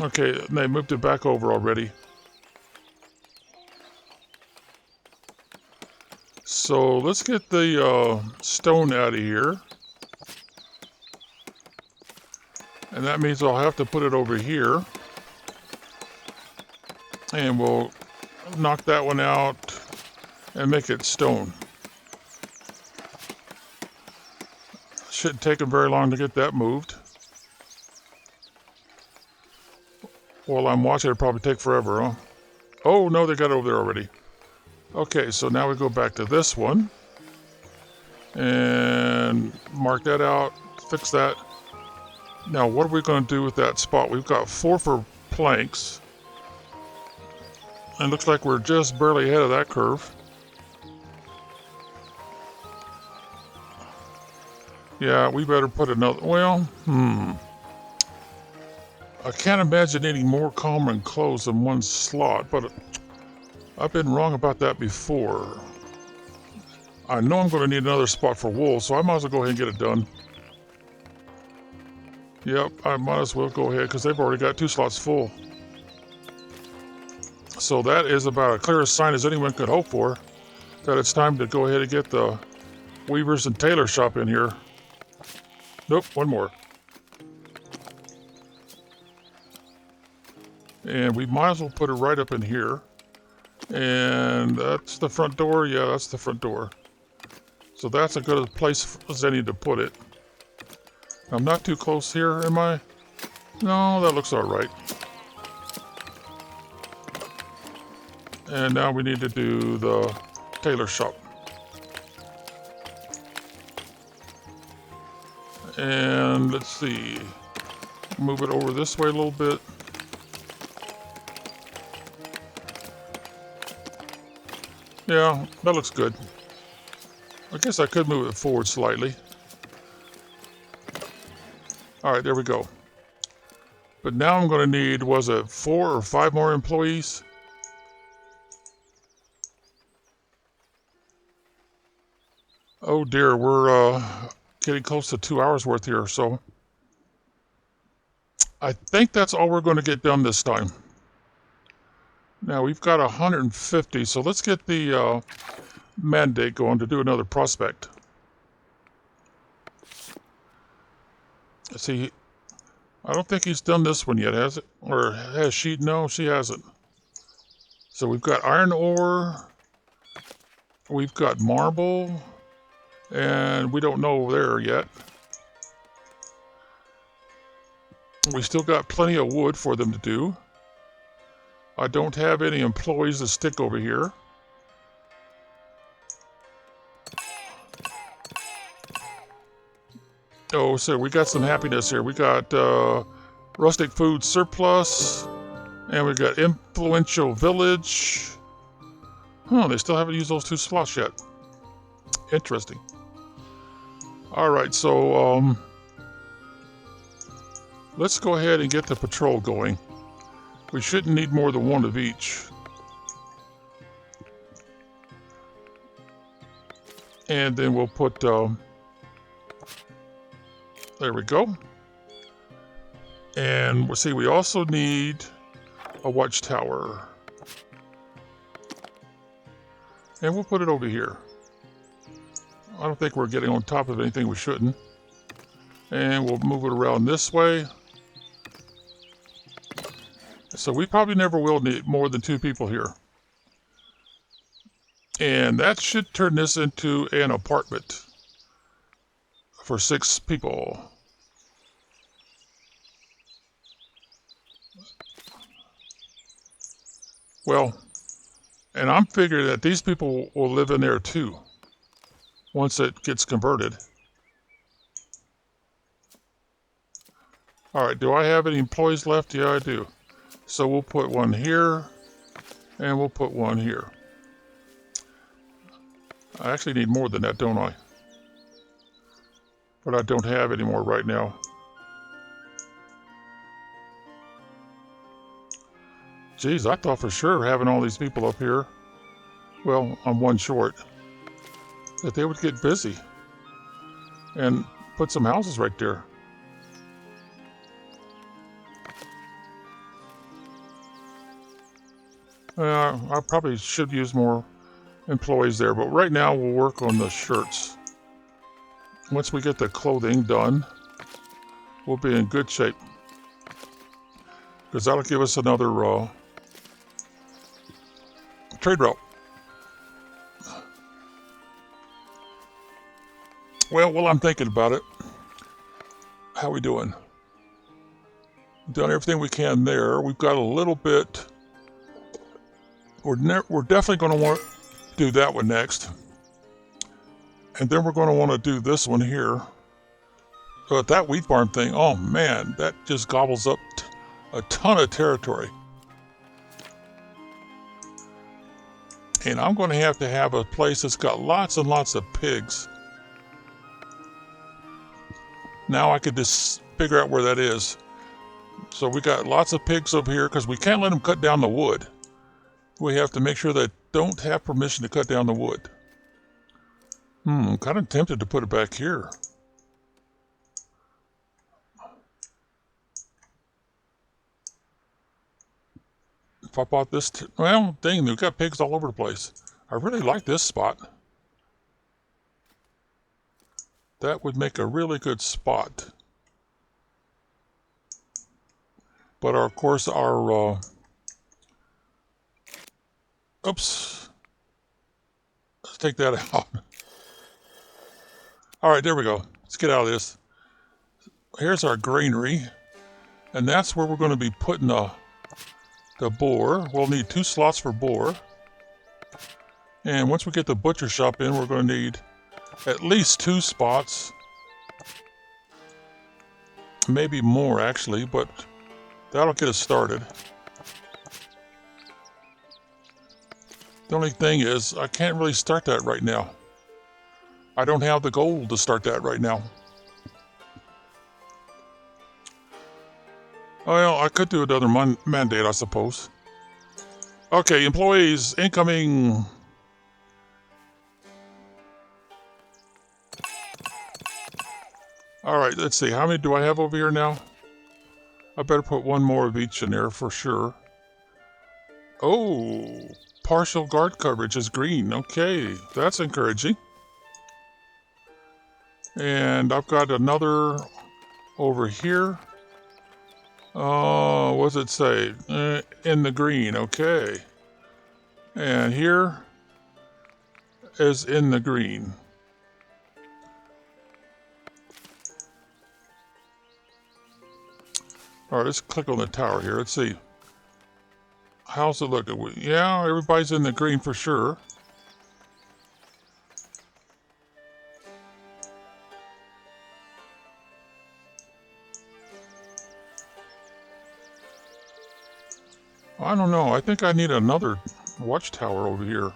Okay, they moved it back over already. So let's get the stone out of here. And that means I'll have to put it over here. And we'll knock that one out and make it stone. Shouldn't take them very long to get that moved. While I'm watching, it'll probably take forever, huh? Oh, no, they got it over there already. Okay, so now we go back to this one. And mark that out, fix that. Now, what are we going to do with that spot? We've got 4 for planks. And looks like we're just barely ahead of that curve. Yeah, we better put another... Well, I can't imagine needing more common clothes in one slot, but I've been wrong about that before. I know I'm going to need another spot for wool, so I might as well go ahead and get it done. Yep, I might as well go ahead because they've already got 2 slots full. So that is about as clear a sign as anyone could hope for that it's time to go ahead and get the weavers and tailor shop in here. Nope, one more. And we might as well put it right up in here. And that's the front door. Yeah, that's the front door. So that's a good place as any to put it. I'm not too close here, am I? No, that looks all right. And now we need to do the tailor shop. And let's see. Move it over this way a little bit. Yeah, that looks good. I guess I could move it forward slightly. All right, there we go. But now I'm going to need, was it 4 or 5 more employees? Oh dear, we're getting close to 2 hours worth here, so I think that's all we're going to get done this time. Now we've got 150, so let's get the mandate going to do another prospect. Let's see, I don't think he's done this one yet, has it? Or has she? No, she hasn't. So we've got iron ore, we've got marble, and we don't know there yet. We still got plenty of wood for them to do. I don't have any employees to stick over here. Oh, so we got some happiness here. We got rustic food surplus, and we got influential village. Huh, they still haven't used those 2 slots yet. Interesting. All right, so let's go ahead and get the patrol going. We shouldn't need more than 1 of each. And then we'll put, there we go. And we'll see, we also need a watchtower. And we'll put it over here. I don't think we're getting on top of anything we shouldn't. And we'll move it around this way. So we probably never will need more than 2 people here. And that should turn this into an apartment for 6 people. Well, and I'm figuring that these people will live in there too, once it gets converted. All right, do I have any employees left? Yeah, I do. So we'll put 1 here, and we'll put 1 here. I actually need more than that, don't I? But I don't have any more right now. Geez, I thought for sure having all these people up here, well, I'm 1 short, that they would get busy and put some houses right there. I probably should use more employees there, but right now we'll work on the shirts. Once we get the clothing done, we'll be in good shape, because that'll give us another trade route. Well, while I'm thinking about it, how we doing? Done everything we can there. We've got a little bit. We're definitely going to want to do that one next. And then we're going to want to do this one here. But that wheat farm thing, oh man, that just gobbles up a ton of territory. And I'm going to have a place that's got lots and lots of pigs. Now I could just figure out where that is. So we got lots of pigs over here because we can't let them cut down the wood. We have to make sure they don't have permission to cut down the wood. I'm kind of tempted to put it back here. If I bought this, well, dang, we've got pigs all over the place. I really like this spot. That would make a really good spot. But of course, our oops. Let's take that out. All right, there we go. Let's get out of this. Here's our granary. And that's where we're going to be putting the boar. We'll need 2 slots for boar. And once we get the butcher shop in, we're going to need at least 2 spots. Maybe more, actually, but that'll get us started. The only thing is, I can't really start that right now. I don't have the gold to start that right now. Well, I could do another mandate, I suppose. Okay, employees incoming. All right, let's see. How many do I have over here now? I better put one more of each in there for sure. Oh, partial guard coverage is green. Okay, that's encouraging. And I've got another over here. What does it say? In the green, okay. And here is in the green. All right, let's click on the tower here. Let's see. How's it looking? Yeah, everybody's in the green for sure. I don't know. I think I need another watchtower over here.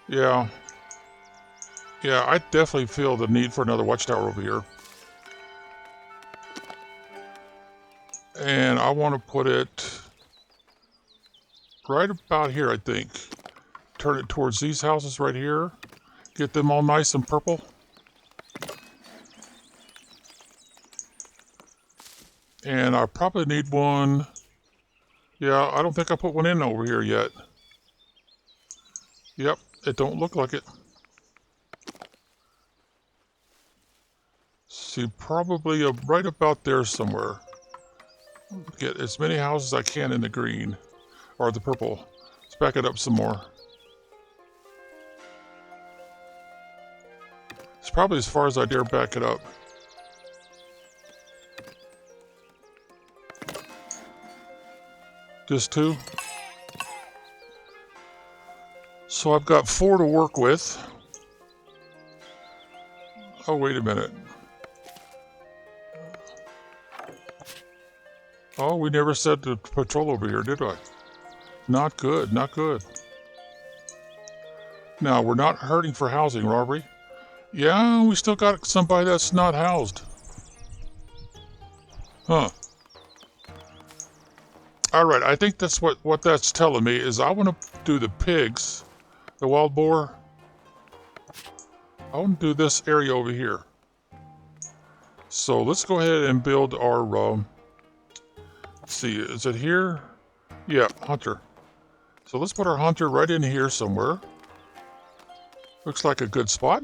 Yeah. Yeah, I definitely feel the need for another watchtower over here. And I want to put it right about here, I think. Turn it towards these houses right here. Get them all nice and purple. And I probably need one. Yeah, I don't think I put one in over here yet. Yep, it don't look like it. See, probably right about there somewhere. Get as many houses as I can in the green, or the purple. Let's back it up some more. It's probably as far as I dare back it up. Just two. So I've got 4 to work with. Oh, wait a minute. Oh, we never said to patrol over here, did I? Not good, not good. Now, we're not hurting for housing robbery. Yeah, we still got somebody that's not housed. Huh. Alright, I think that's what that's telling me is I want to do the pigs, the wild boar. I want to do this area over here. So let's go ahead and build our, let's see, is it here? Yeah, hunter. So let's put our hunter right in here somewhere. Looks like a good spot.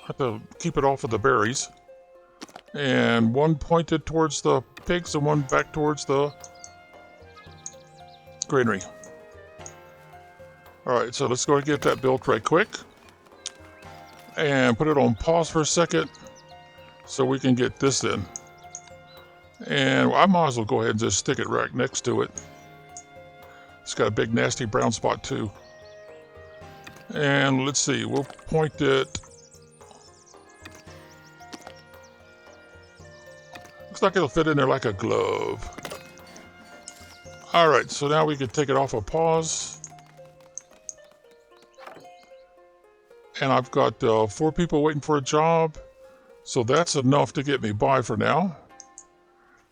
Have to keep it off of the berries. And one pointed towards the pigs and one back towards the granary. Alright, so let's go and get that built right quick. And put it on pause for a second so we can get this in. And I might as well go ahead and just stick it right next to it. It's got a big nasty brown spot too. And let's see, we'll point it. Looks like it'll fit in there like a glove. Alright, so now we can take it off of pause. And I've got 4 people waiting for a job. So that's enough to get me by for now.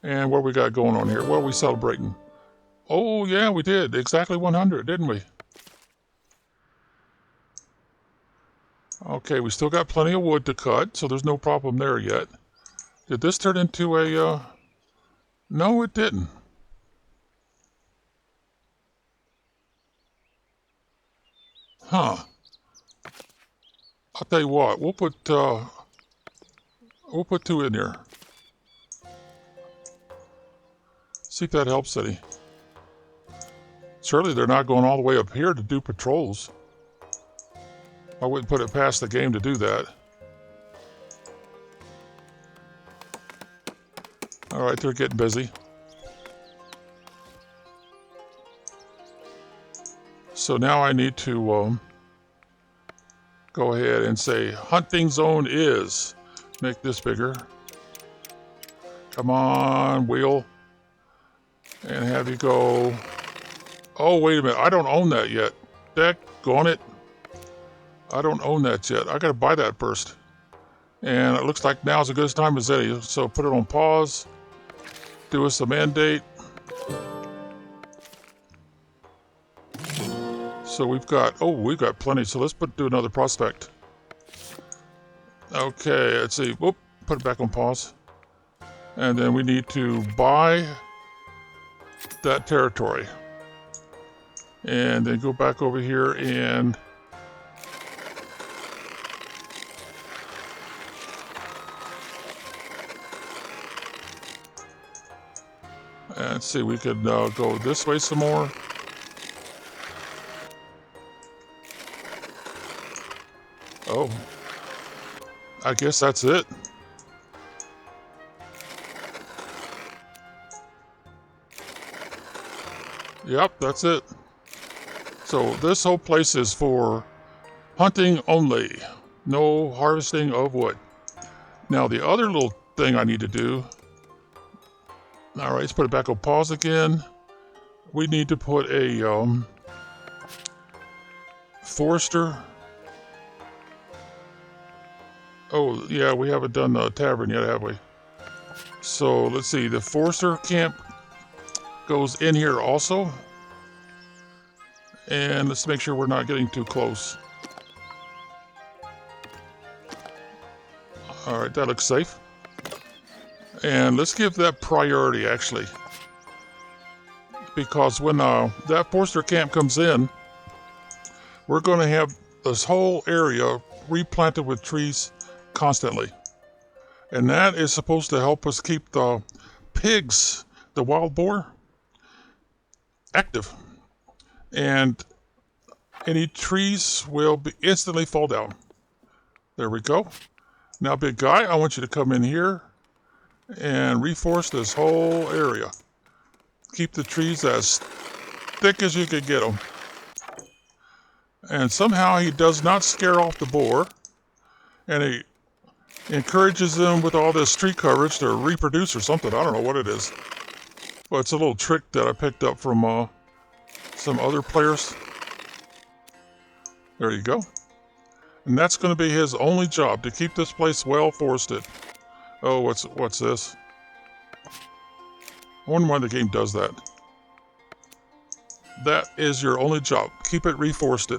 And what we got going on here? What are we celebrating? Oh, yeah, we did. Exactly 100, didn't we? Okay, we still got plenty of wood to cut, so there's no problem there yet. Did this turn into a... No, it didn't. Huh. I'll tell you what, we'll put 2 in there. See if that helps any. Surely they're not going all the way up here to do patrols. I wouldn't put it past the game to do that. Alright, they're getting busy. So now I need to go ahead and say hunting zone is. Make this bigger. Come on, wheel. And have you go Oh, wait a minute. I don't own that yet. Daggone it. I don't own that yet. I gotta buy that first. And it looks like now's as good a time as any. So put it on pause. Do us a mandate. So we've got plenty. So let's do another prospect. Okay, let's see. Whoop, put it back on pause. And then we need to buy that territory. And then go back over here and let's see, we could go this way some more. Oh, I guess that's it. Yep, that's it. So this whole place is for hunting only. No harvesting of wood. Now the other little thing I need to do. All right, let's put it back on pause again. We need to put a forester. Oh, yeah, we haven't done the tavern yet, have we? So let's see, the forester camp goes in here also. And let's make sure we're not getting too close. All right, that looks safe. And let's give that priority, actually. Because when that forester camp comes in, we're going to have this whole area replanted with trees constantly. And that is supposed to help us keep the pigs, the wild boar, active. And any trees will instantly fall down. There we go. Now, big guy, I want you to come in here and reforest this whole area. Keep the trees as thick as you can get them. And somehow he does not scare off the boar. And he encourages them with all this tree coverage to reproduce or something. I don't know what it is. But it's a little trick that I picked up from some other players. There you go. And that's going to be his only job, to keep this place well forested. Oh, what's this? I wonder why the game does that. That is your only job. Keep it reforested.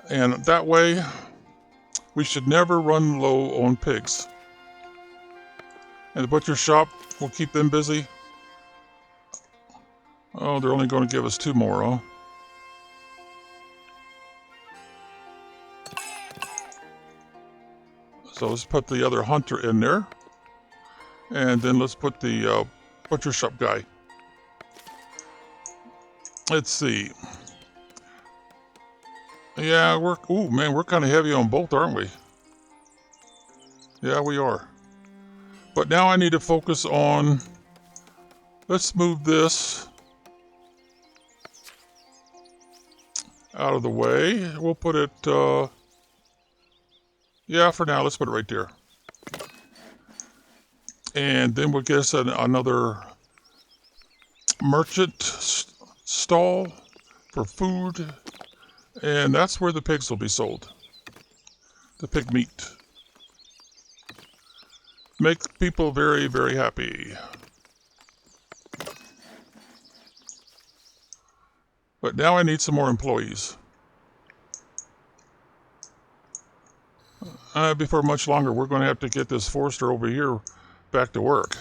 And that way, we should never run low on pigs. And the butcher shop will keep them busy. Oh, they're only going to give us 2 more, huh? So let's put the other hunter in there. And then let's put the butcher shop guy. Let's see. Yeah, we're kind of heavy on both, aren't we? Yeah, we are. But now I need to focus on, let's move this out of the way. We'll put it, yeah, for now, let's put it right there. And then we'll get us another merchant stall for food. And that's where the pigs will be sold. The pig meat. Make people very, very happy. But now I need some more employees. Before much longer, we're going to have to get this forester over here back to work.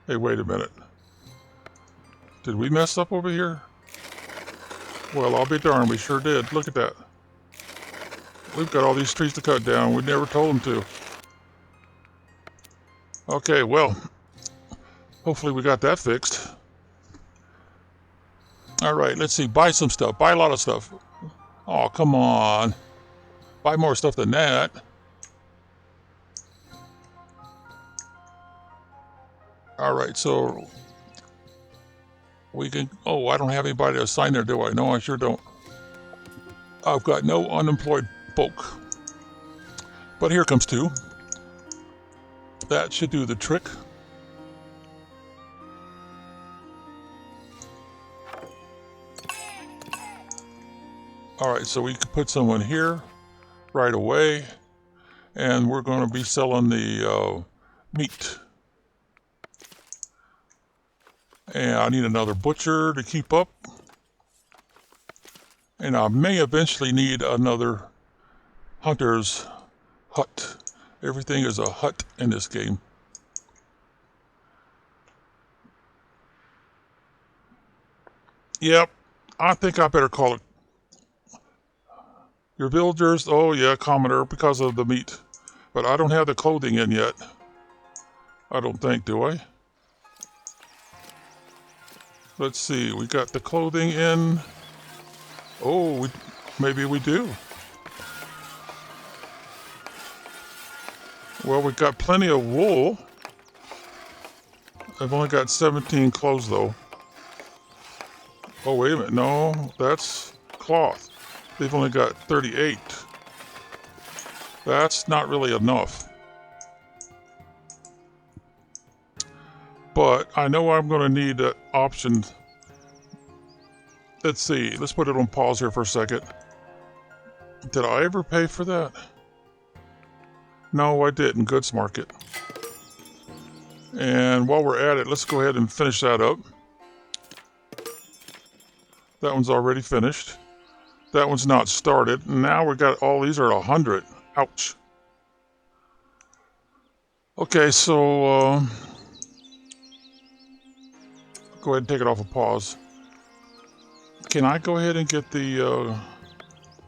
Hey, wait a minute. Did we mess up over here? Well, I'll be darned, we sure did. Look at that. We've got all these trees to cut down. We never told them to. Okay, well, hopefully we got that fixed. All right, let's see. Buy some stuff. Buy a lot of stuff. Oh, come on. Buy more stuff than that. All right, so we can... Oh, I don't have anybody to assign there, do I? No, I sure don't. I've got no unemployed folk. But here comes 2. That should do the trick. All right, so we could put someone here right away, and we're going to be selling the meat. And I need another butcher to keep up. And I may eventually need another hunter's hut. Everything is a hut in this game. Yep, I think I better call it. Your villagers, oh yeah, commoner, because of the meat. But I don't have the clothing in yet. I don't think, do I? Let's see, we got the clothing in. Oh, maybe we do. Well, we got plenty of wool. I've only got 17 clothes though. Oh, wait a minute, no, that's cloth. They've only got 38. That's not really enough. But I know I'm going to need an option. Let's see. Let's put it on pause here for a second. Did I ever pay for that? No, I didn't. Goods market. And while we're at it, let's go ahead and finish that up. That one's already finished. That one's not started. Now we got all these are 100. Ouch. Okay, so go ahead and take it off of pause. Can I go ahead and get the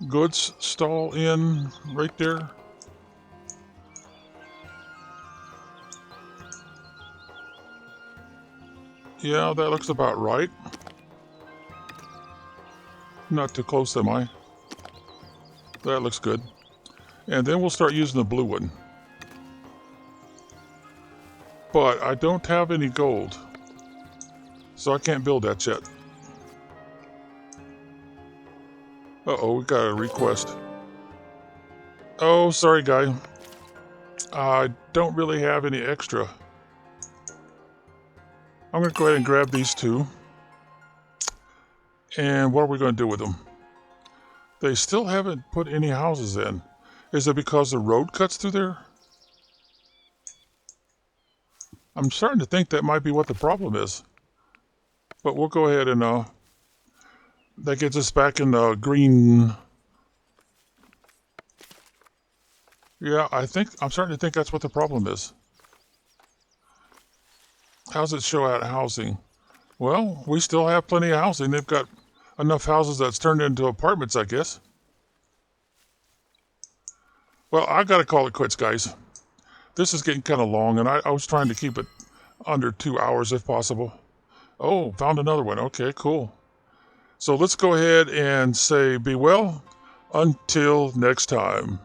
goods stall in right there? Yeah, that looks about right. Not too close, am I? That looks good. And then we'll start using the blue one. But I don't have any gold, so I can't build that yet. Uh-oh, we got a request. Oh, sorry, guy. I don't really have any extra. I'm going to go ahead and grab these two. And what are we going to do with them? They still haven't put any houses in. Is it because the road cuts through there? I'm starting to think that might be what the problem is. But we'll go ahead and that gets us back in the green. Yeah, I'm starting to think that's what the problem is. How's it show out housing? Well, we still have plenty of housing. They've got enough houses that's turned into apartments, I guess. Well, I gotta call it quits, guys. This is getting kind of long, and I was trying to keep it under 2 hours if possible. Oh, found another one. Okay, cool. So let's go ahead and say be well until next time.